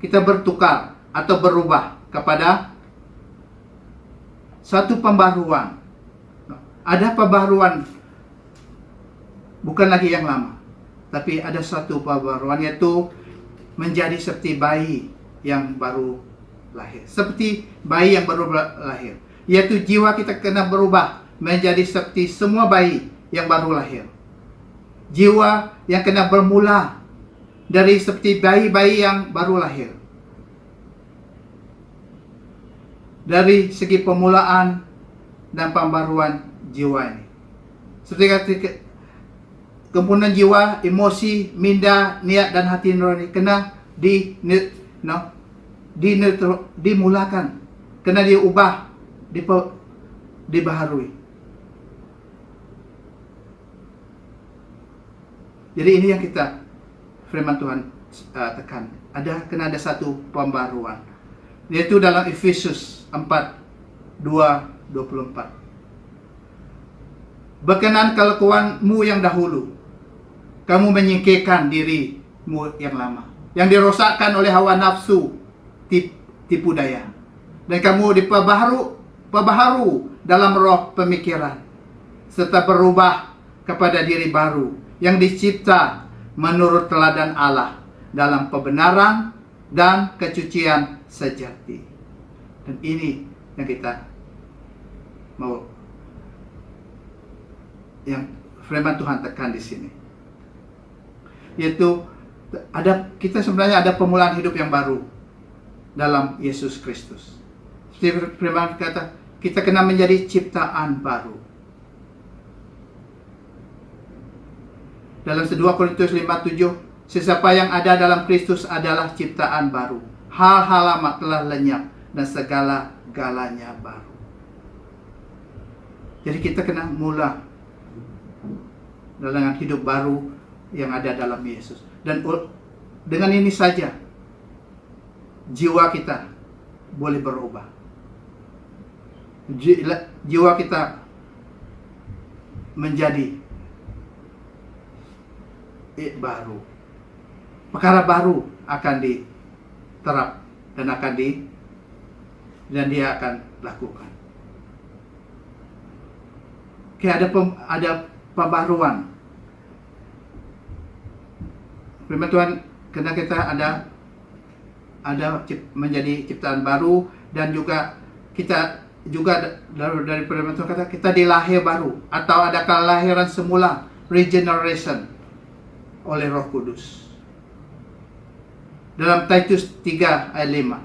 kita bertukar atau berubah kepada satu pembaruan. Ada pembaruan, bukan lagi yang lama, tapi ada satu pembaruan, yaitu menjadi seperti bayi yang baru lahir. Seperti bayi yang baru lahir, yaitu jiwa kita kena berubah menjadi seperti semua bayi yang baru lahir. Jiwa yang kena bermula dari seperti bayi-bayi yang baru lahir. Dari segi pemulaan dan pembaruan jiwa ini, seperti kempunan jiwa, emosi, minda, niat, dan hati nurani kena dimulakan, kena diubah, dibaharui. Jadi ini yang kita firman Tuhan tekan. Kena ada satu pembaruan, yaitu dalam Efesus 4:2-24. Berkenan kelakuanmu yang dahulu, kamu menyingkirkan dirimu yang lama, yang dirosakkan oleh hawa nafsu, tipu daya, dan kamu diperbaharu dalam roh pemikiran serta berubah kepada diri baru yang dicipta menurut teladan Allah dalam kebenaran dan kesucian sejati. Dan ini yang kita mau, yang firman Tuhan tekan di sini, yaitu kita sebenarnya ada pemulaan hidup yang baru dalam Yesus Kristus. Seperti firman kata, kita kena menjadi ciptaan baru. Dalam 2 Korintus 5:7, sesiapa yang ada dalam Kristus adalah ciptaan baru. Hal-hal lama telah lenyap dan segala-galanya baru. Jadi kita kena mula dengan hidup baru yang ada dalam Yesus. Dan dengan ini saja jiwa kita boleh berubah. Jiwa kita menjadi baru. Perkara baru akan diterap dan dia akan lakukan. Oke, ada pembaruan. Firman Tuhan, karena kita ada menjadi ciptaan baru, dan juga kita dari firman Tuhan kata kita dilahir baru, atau ada kelahiran semula, regeneration oleh Roh Kudus. Dalam Titus 3 ayat 5,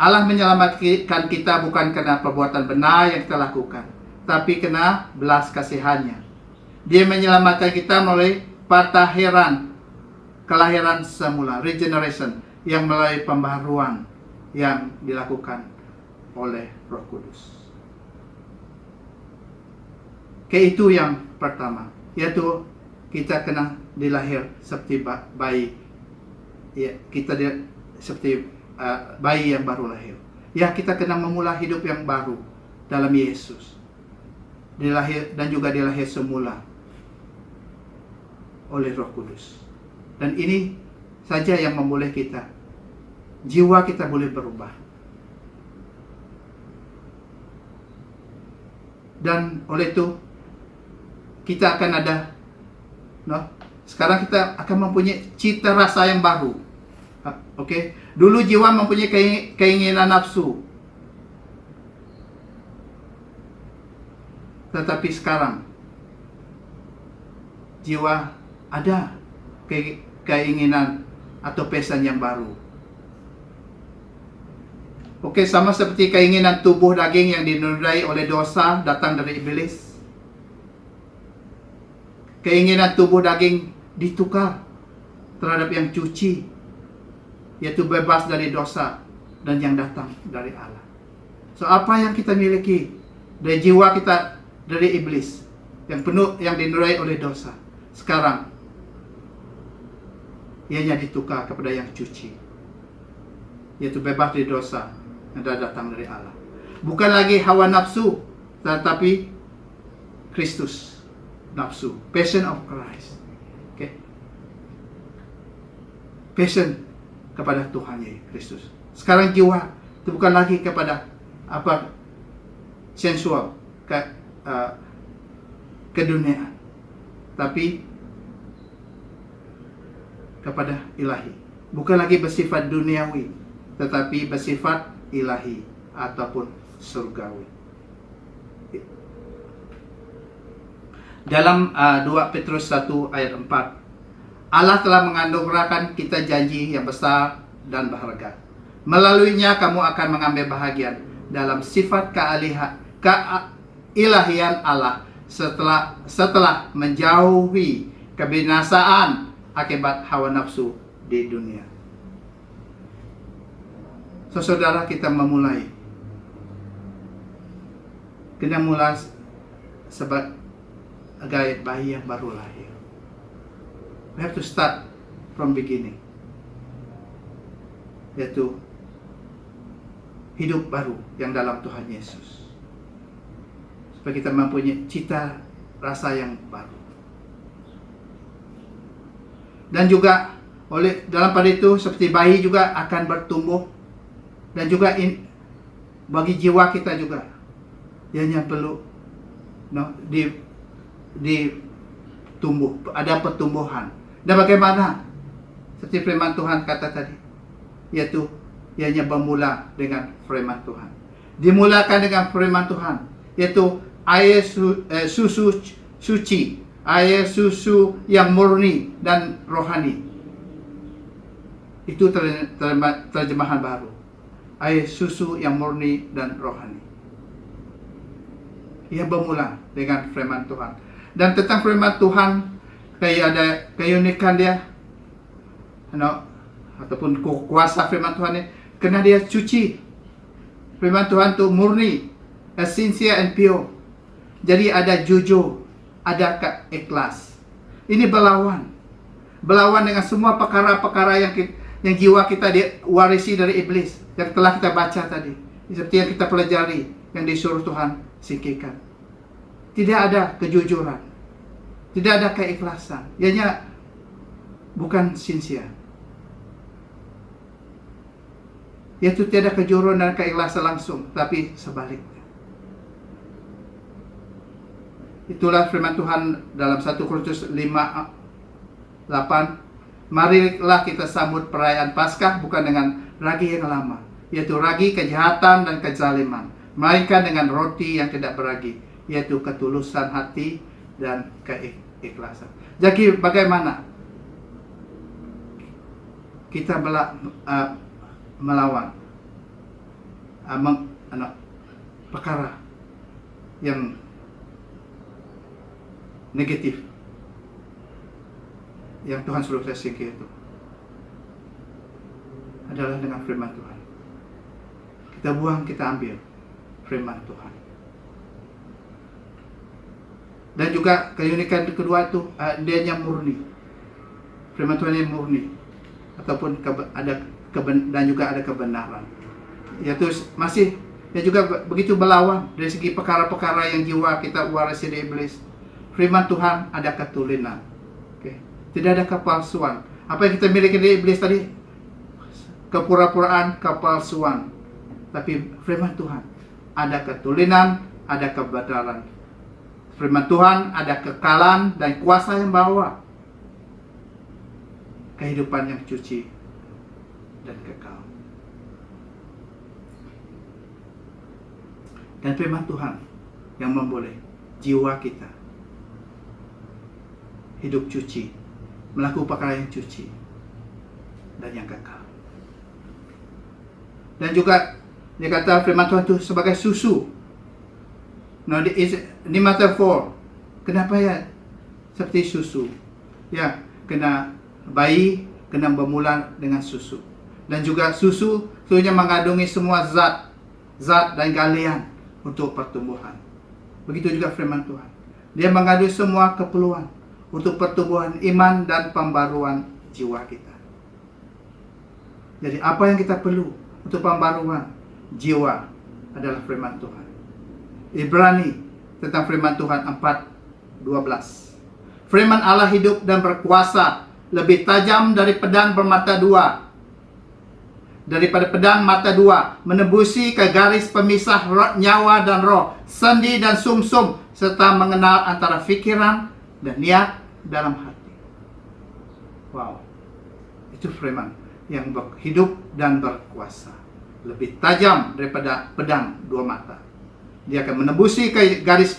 Allah menyelamatkan kita bukan karena perbuatan benar yang kita lakukan, tapi karena belas kasihannya. Dia menyelamatkan kita melalui kelahiran semula, regeneration, yang melalui pembaharuan yang dilakukan oleh Roh Kudus. Itu yang pertama, yaitu kita kena dilahir seperti bayi. Ya, kita seperti bayi yang baru lahir. Ya, kita kena memulai hidup yang baru dalam Yesus. Dan juga dilahir semula oleh Roh Kudus. Dan ini saja yang memboleh kita, jiwa kita boleh berubah. Dan oleh itu kita akan ada, sekarang kita akan mempunyai cita rasa yang baru. Oke, dulu jiwa mempunyai keinginan nafsu, tetapi sekarang jiwa ada keinginan atau passion yang baru. Oke, sama seperti keinginan tubuh daging yang dinodai oleh dosa datang dari iblis. Keinginan tubuh daging ditukar terhadap yang suci, yaitu bebas dari dosa dan yang datang dari Allah. So, apa yang kita miliki dari jiwa kita dari iblis yang penuh, yang dinodai oleh dosa, sekarang ianya ditukar kepada yang suci, yaitu bebas dari dosa yang datang dari Allah. Bukan lagi hawa nafsu, tetapi Kristus nafsu, passion of Christ. Okay. Passion kepada Tuhan Kristus. Sekarang jiwa itu bukan lagi kepada sensual, keduniaan, tapi kepada ilahi. Bukan lagi bersifat duniawi, tetapi bersifat ilahi ataupun surgawi. Dalam 2 Petrus 1 ayat 4, Allah telah menganugerahkan kita janji yang besar dan berharga. Melaluinya kamu akan mengambil bahagian dalam sifat keilahian Allah setelah menjauhi kebinasaan akibat hawa nafsu di dunia. So, saudara, kita kena mulai sebagai bayi yang baru lahir. We have to start from beginning, yaitu hidup baru yang dalam Tuhan Yesus, supaya kita mempunyai cita rasa yang baru. Dan juga dalam pada itu, seperti bayi juga akan bertumbuh, dan juga bagi jiwa kita juga ianya perlu no, di tumbuh, ada pertumbuhan. Dan bagaimana? Seperti firman Tuhan kata tadi, yaitu ianya bermula dengan firman Tuhan. Dimulakan dengan firman Tuhan, yaitu air susu suci, air susu yang murni dan rohani. Itu terjemahan baru. Air susu yang murni dan rohani. Ia bermula dengan firman Tuhan. Dan tentang firman Tuhan, kayak ada keunikan dia, ataupun kuasa firman Tuhan ini, karena dia suci. Firman Tuhan itu murni, sincere and pure. Jadi ada jujur, ada ikhlas. Ini berlawan dengan semua perkara-perkara yang jiwa kita diwarisi dari iblis, yang telah kita baca tadi, seperti yang kita pelajari, yang disuruh Tuhan singkirkan. Tidak ada kejujuran, tidak ada keikhlasan, ianya bukan sincere. Yaitu tiada kejujuran dan keikhlasan langsung, tapi sebaliknya. Itulah firman Tuhan dalam 1 Korintus 5:8. Marilah kita sambut perayaan Paskah bukan dengan ragi yang lama, yaitu ragi kejahatan dan kezaliman, melainkan dengan roti yang tidak beragi, yaitu ketulusan hati dan keikhlasan. Jadi bagaimana kita melawan perkara yang negatif yang Tuhan suruh saya singkir itu adalah dengan firman Tuhan. Kita buang, kita ambil firman Tuhan. Dan juga keunikan kedua itu dianya murni. Firman Tuhan yang murni, ataupun dan juga ada kebenaran. Yaitu masih dia juga begitu berlawan dari segi perkara-perkara yang jiwa kita warisi dari iblis. Firman Tuhan ada ketulinan. Tidak ada kepalsuan. Apa yang kita miliki dari iblis tadi? Kepura-puraan, kepalsuan. Tapi firman Tuhan ada ketulinan, ada kebenaran. Firman Tuhan ada kekalan dan kuasa yang bawa kehidupan yang suci dan kekal. Dan firman Tuhan yang memboleh jiwa kita hidup suci, melakukan perkara yang suci dan yang kekal. Dan juga dia kata firman Tuhan itu sebagai susu. Nah, ini metafor. Kenapa ya seperti susu? Ya, kena bayi kena bermula dengan susu. Dan juga susunya mengandungi semua zat dan galian untuk pertumbuhan. Begitu juga firman Tuhan. Dia mengandungi semua keperluan untuk pertumbuhan iman dan pembaruan jiwa kita. Jadi apa yang kita perlu untuk pembaruan jiwa adalah firman Tuhan. Ibrani tentang firman Tuhan 4:12. Firman Allah hidup dan berkuasa, lebih tajam dari pedang bermata dua, daripada pedang mata dua, menembusi ke garis pemisah nyawa dan roh, sendi dan sumsum, serta mengenal antara pikiran dan niat dalam hati. Wow, itu firman yang hidup dan berkuasa, lebih tajam daripada pedang dua mata. Dia akan menembusi ke garis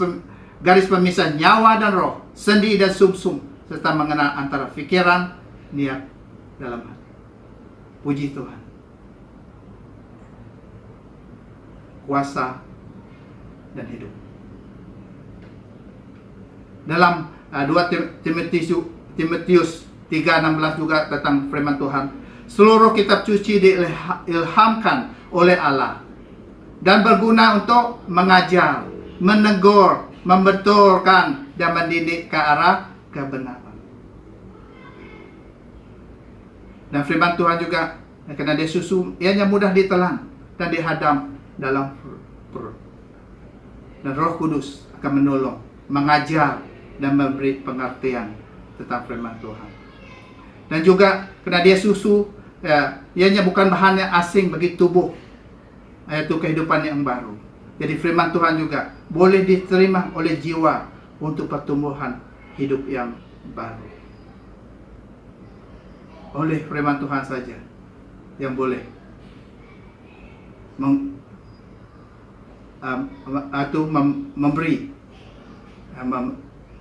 pemisah nyawa dan roh, sendi dan sumsum, serta mengenal antara pikiran, niat dalam hati. Puji Tuhan. Kuasa dan hidup. Dalam 2 Timotius 3:16 juga tentang firman Tuhan. Seluruh kitab suci diilhamkan oleh Allah dan berguna untuk mengajar, menegur, membetulkan, dan mendidik ke arah kebenaran. Dan firman Tuhan juga, karena dia susu, ianya mudah ditelan dan dihadam dalam perut. Dan Roh Kudus akan menolong, mengajar, dan memberi pengertian tentang firman Tuhan. Dan juga karena dia susu, ianya bukan bahan yang asing bagi tubuh, yaitu kehidupan yang baru. Jadi firman Tuhan juga boleh diterima oleh jiwa untuk pertumbuhan hidup yang baru. Oleh firman Tuhan saja yang boleh memberi,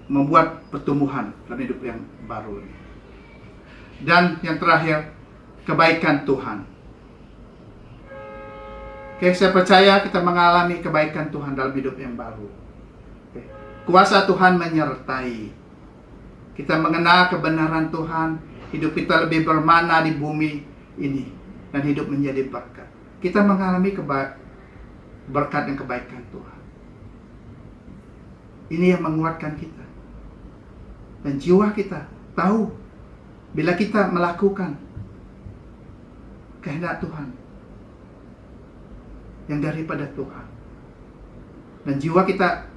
membuat pertumbuhan dalam hidup yang baru ini. Dan yang terakhir, kebaikan Tuhan. Oke, saya percaya kita mengalami kebaikan Tuhan dalam hidup yang baru. Oke. Kuasa Tuhan menyertai. Kita mengenal kebenaran Tuhan, hidup kita lebih bermakna di bumi ini, dan hidup menjadi berkat. Kita mengalami berkat dan kebaikan Tuhan. Ini yang menguatkan kita. Dan jiwa kita tahu bila kita melakukan kehendak Tuhan yang daripada Tuhan, dan jiwa kita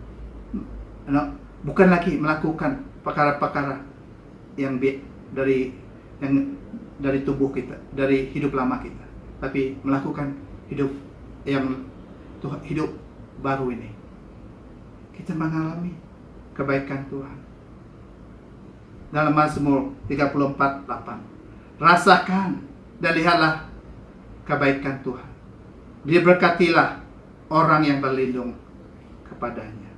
bukan lagi melakukan perkara-perkara yang dari tubuh kita, dari hidup lama kita, tapi melakukan hidup baru ini. Kita mengalami kebaikan Tuhan. Dalam Mazmur 34:8, rasakan dan lihatlah kebaikan Tuhan. Diberkatilah orang yang berlindung kepadanya.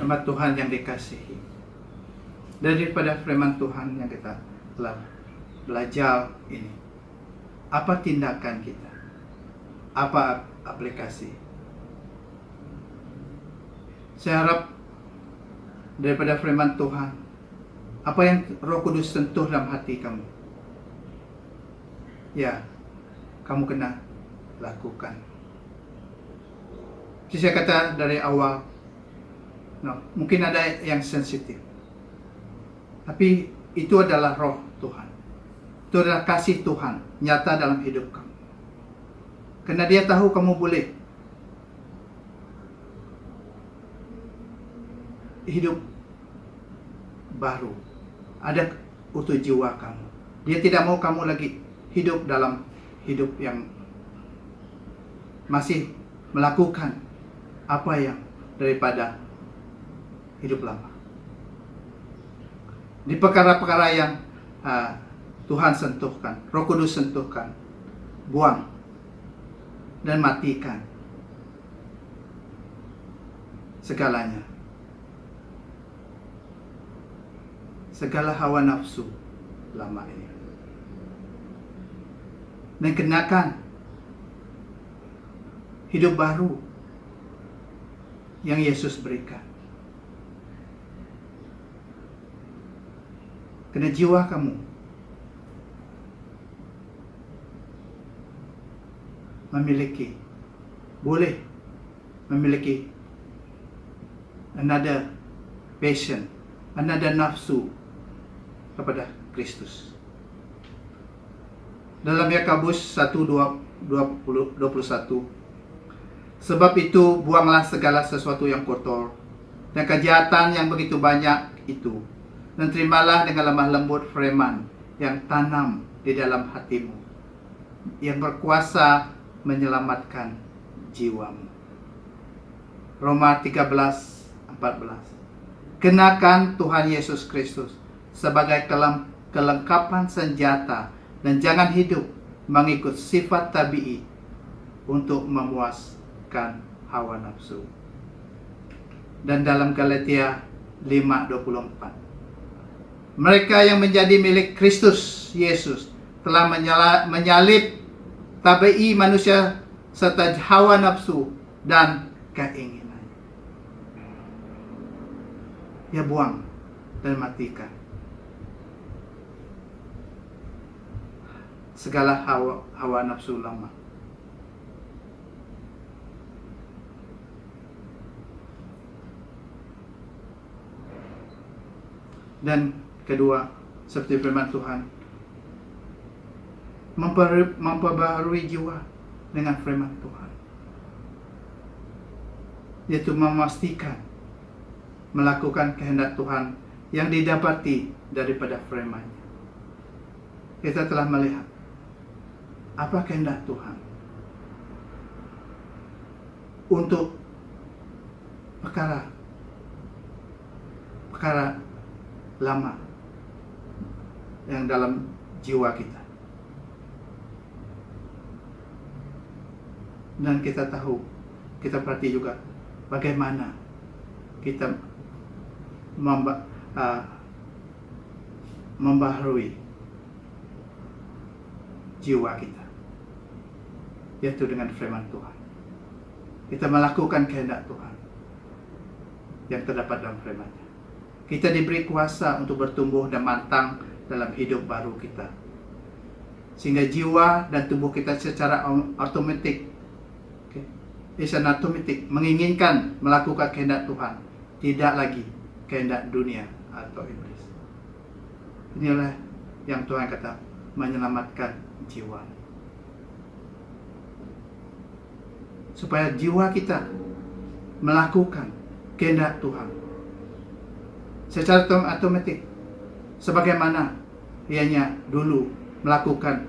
Nama Tuhan yang dikasihi. Daripada firman Tuhan yang kita telah belajar ini, apa tindakan kita? Apa aplikasi? Saya harap daripada firman Tuhan, apa yang Roh Kudus sentuh dalam hati kamu, ya, kamu kena lakukan. Jadi saya kata dari awal, mungkin ada yang sensitif, tapi itu adalah Roh Tuhan. Itu adalah kasih Tuhan nyata dalam hidup kamu. Karena Dia tahu kamu boleh hidup baru, ada untuk jiwa kamu. Dia tidak mau kamu lagi hidup dalam hidup yang masih melakukan apa yang daripada hidup lama. Di perkara-perkara yang Tuhan sentuhkan, Roh Kudus sentuhkan, buang dan matikan segalanya. Segala hawa nafsu lama ini. Dan kenakan hidup baru yang Yesus berikan. Karena jiwa kamu boleh memiliki another passion, another nafsu kepada Kristus. Dalam Yakobus 1:21, sebab itu buanglah segala sesuatu yang kotor dan kejahatan yang begitu banyak itu, dan terimalah dengan lemah lembut firman yang tanam di dalam hatimu, yang berkuasa menyelamatkan jiwamu. Roma 13:14. Kenakan Tuhan Yesus Kristus sebagai kelengkapan senjata, dan jangan hidup mengikut sifat tabi'i untuk memuaskan hawa nafsu. Dan dalam Galatia 5:24, mereka yang menjadi milik Kristus Yesus telah menyalib tabi'i manusia serta hawa nafsu dan keinginan. Ya, buang dan matikan segala hawa nafsu lama. Dan kedua, seperti firman Tuhan, memperbaharui jiwa dengan firman Tuhan, yaitu memastikan melakukan kehendak Tuhan yang didapati daripada firman-Nya. Kita telah melihat apa kehendak Tuhan untuk perkara lama yang dalam jiwa kita. Dan kita tahu, kita perhati juga bagaimana kita membaharui jiwa kita, yaitu dengan firman Tuhan. Kita melakukan kehendak Tuhan yang terdapat dalam firman-Nya. Kita diberi kuasa untuk bertumbuh dan matang dalam hidup baru kita, sehingga jiwa dan tubuh kita secara otomatis, menginginkan melakukan kehendak Tuhan, tidak lagi kehendak dunia atau iblis. Inilah yang Tuhan kata menyelamatkan jiwa, supaya jiwa kita melakukan kehendak Tuhan secara otomatis, sebagaimana ianya dulu melakukan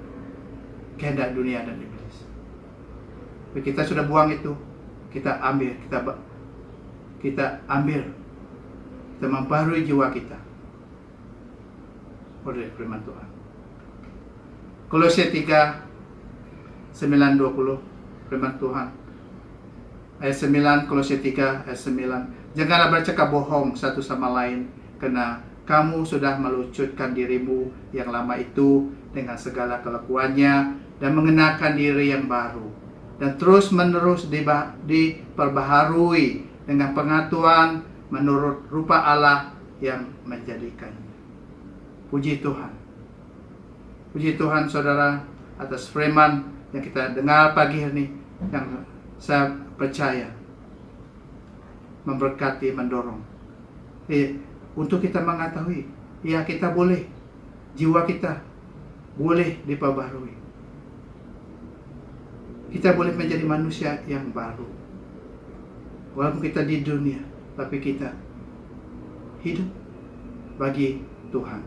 kehendak dunia dan iblis. Kita sudah buang itu, kita membaharui jiwa kita oleh firman Tuhan. Kolose 3 9-20, firman Tuhan ayat 9, Kolose 3 ayat 9. Janganlah bercakap bohong satu sama lain, karena kamu sudah melucutkan dirimu yang lama itu dengan segala kelakuannya dan mengenakan diri yang baru, dan terus-menerus diperbaharui dengan pengetahuan menurut rupa Allah yang menjadikannya. Puji Tuhan. Puji Tuhan saudara atas firman yang kita dengar pagi ini, yang saya percaya memberkati, mendorong untuk kita mengetahui, ya kita boleh, jiwa kita boleh diperbaharui. Kita boleh menjadi manusia yang baru. Walaupun kita di dunia, tapi kita hidup bagi Tuhan.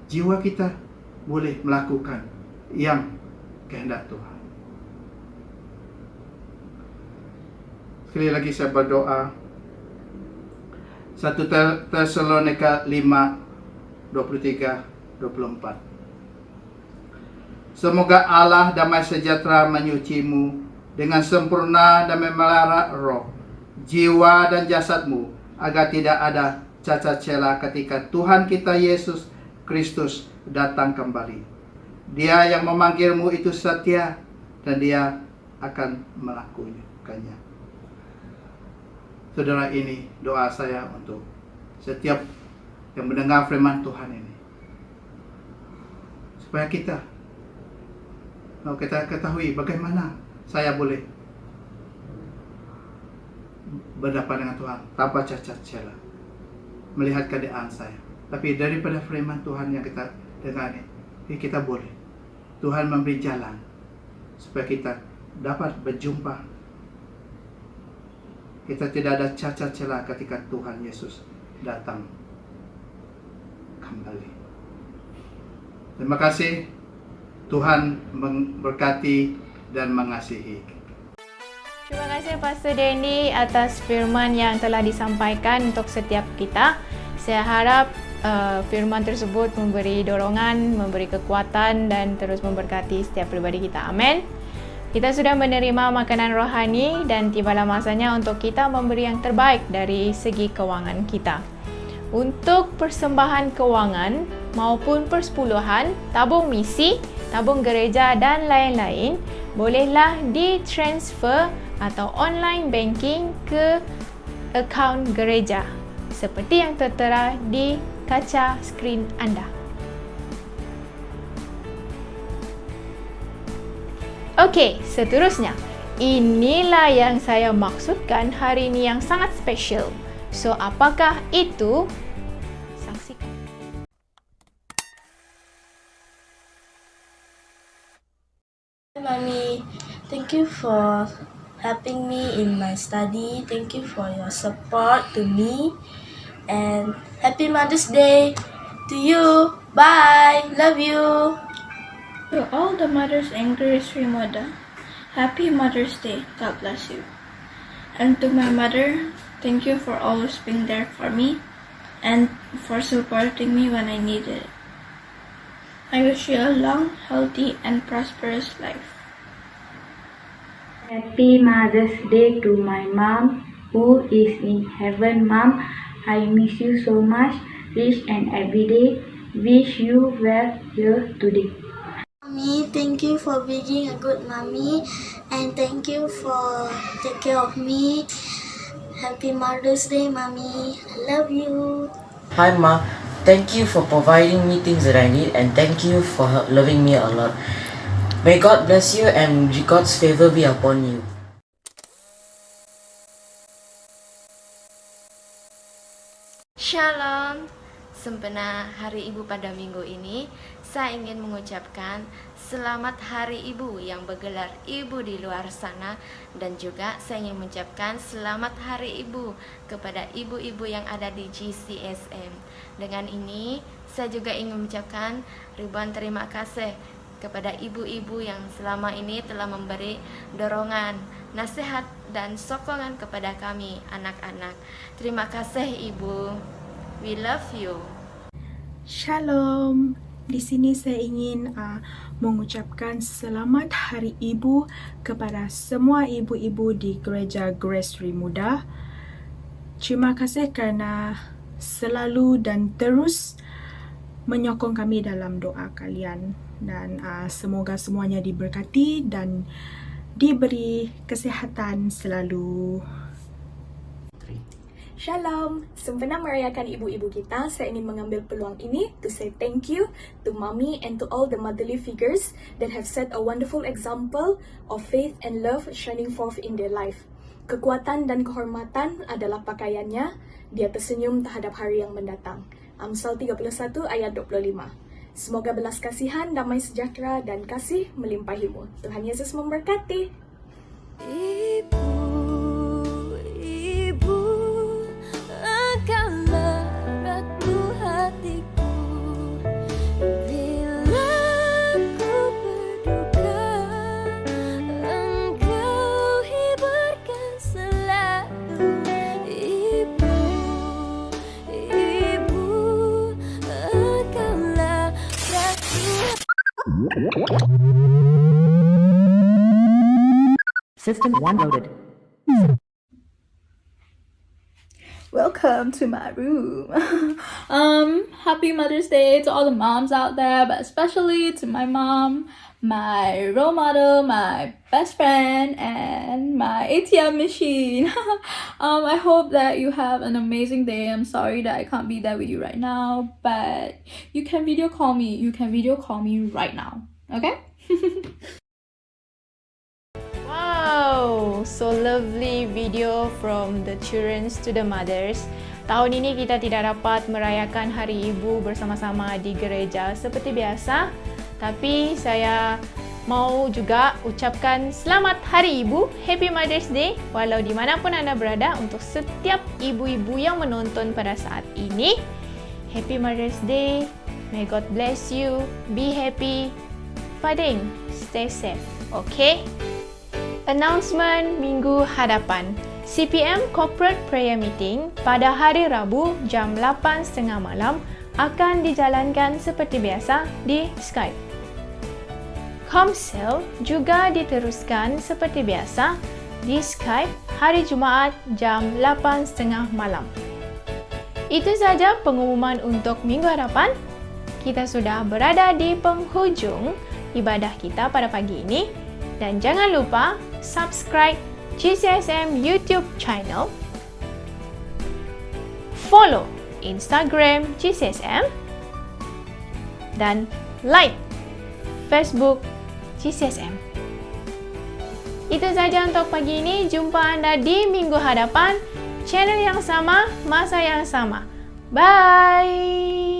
Jiwa kita boleh melakukan yang kehendak Tuhan. Sekali lagi saya berdoa. 1 Tesalonika 5:23-24. Semoga Allah damai sejahtera menyucimu dengan sempurna dan memelihara roh, jiwa dan jasadmu, agar tidak ada cacat celah ketika Tuhan kita Yesus Kristus datang kembali. Dia yang memanggilmu itu setia, dan Dia akan melakukannya. Saudara, ini doa saya untuk setiap yang mendengar firman Tuhan ini, supaya kita ketahui bagaimana saya boleh berhadapan dengan Tuhan tanpa cacat celah, melihat keadaan saya. Tapi daripada firman Tuhan yang kita dengar ini, kita boleh, Tuhan memberi jalan supaya kita dapat berjumpa. Kita tidak ada cacat celah ketika Tuhan Yesus datang kembali. Terima kasih. Tuhan memberkati dan mengasihi. Terima kasih Pastor Danny atas firman yang telah disampaikan untuk setiap kita. Saya harap firman tersebut memberi dorongan, memberi kekuatan, dan terus memberkati setiap pribadi kita. Amin. Kita sudah menerima makanan rohani dan tibalah masanya untuk kita memberi yang terbaik dari segi keuangan kita. Untuk persembahan keuangan maupun persepuluhan, tabung misi, tabung gereja dan lain-lain, bolehlah ditransfer atau online banking ke akaun gereja seperti yang tertera di kaca skrin anda. Okey, seterusnya, inilah yang saya maksudkan hari ini yang sangat special. So, apakah itu? Saksikan. Mommy, thank you for helping me in my study. Thank you for your support to me. And happy Mother's Day to you. Bye. Love you. To all the mothers in Grace Remoda, Happy Mother's Day. God bless you. And to my mother, thank you for always being there for me and for supporting me when I needed it. I wish you a long, healthy, and prosperous life. Happy Mother's Day to my mom who is in heaven. Mom, I miss you so much. Each and every day. Wish you were here today. Mommy, thank you for being a good mommy, and thank you for take care of me. Happy Mother's Day, Mommy. I love you. Hi Ma, thank you for providing me things that I need and thank you for loving me a lot. May God bless you and God's favor be upon you. Shalom. Sempena Hari Ibu pada minggu ini, saya ingin mengucapkan Selamat Hari Ibu yang bergelar Ibu di luar sana. Dan juga saya ingin mengucapkan Selamat Hari Ibu kepada ibu-ibu yang ada di GCSM. Dengan ini, saya juga ingin mengucapkan ribuan terima kasih kepada ibu-ibu yang selama ini telah memberi dorongan, nasihat, dan sokongan kepada kami anak-anak. Terima kasih Ibu. We love you. Shalom. Di sini saya ingin mengucapkan Selamat Hari Ibu kepada semua ibu-ibu di Gereja Grace Sri Muda. Terima kasih kerana selalu dan terus menyokong kami dalam doa kalian. Dan semoga semuanya diberkati dan diberi kesihatan selalu. Shalom, sempena merayakan ibu-ibu kita, saya ingin mengambil peluang ini to say thank you to mommy and to all the motherly figures that have set a wonderful example of faith and love shining forth in their life. Kekuatan dan kehormatan adalah pakaiannya, dia tersenyum terhadap hari yang mendatang. Amsal 31 ayat 25. Semoga belas kasihan, damai sejahtera, dan kasih melimpahimu. Tuhan Yesus memberkati. Ibu, engkaulah ratu hatiku. Bila ku berduka, engkau hiburkan selalu. Ibu, engkaulah ratu. System 1 loaded. Welcome to my room. Happy Mother's Day to all the moms out there, but especially to my mom, my role model, my best friend, and my ATM machine. I hope that you have an amazing day. I'm sorry that I can't be there with you right now, but you can video call me. You can video call me right now. Okay? Wow, so lovely video from the children to the mothers. Tahun ini kita tidak dapat merayakan Hari Ibu bersama-sama di gereja seperti biasa, tapi saya mau juga ucapkan Selamat Hari Ibu, Happy Mother's Day, walau dimanapun Anda berada. Untuk setiap ibu-ibu yang menonton pada saat ini, Happy Mother's Day, may God bless you, be happy, fighting, stay safe, okay? Announcement minggu hadapan. CPM Corporate Prayer Meeting pada hari Rabu jam 8.30 malam akan dijalankan seperti biasa di Skype. Komsel juga diteruskan seperti biasa di Skype hari Jumaat jam 8.30 malam. Itu saja pengumuman untuk minggu hadapan. Kita sudah berada di penghujung ibadah kita pada pagi ini. Dan jangan lupa subscribe GCSM YouTube channel, follow Instagram GCSM, dan like Facebook GCSM. Itu saja untuk pagi ini. Jumpa Anda di minggu hadapan, channel yang sama, masa yang sama. Bye!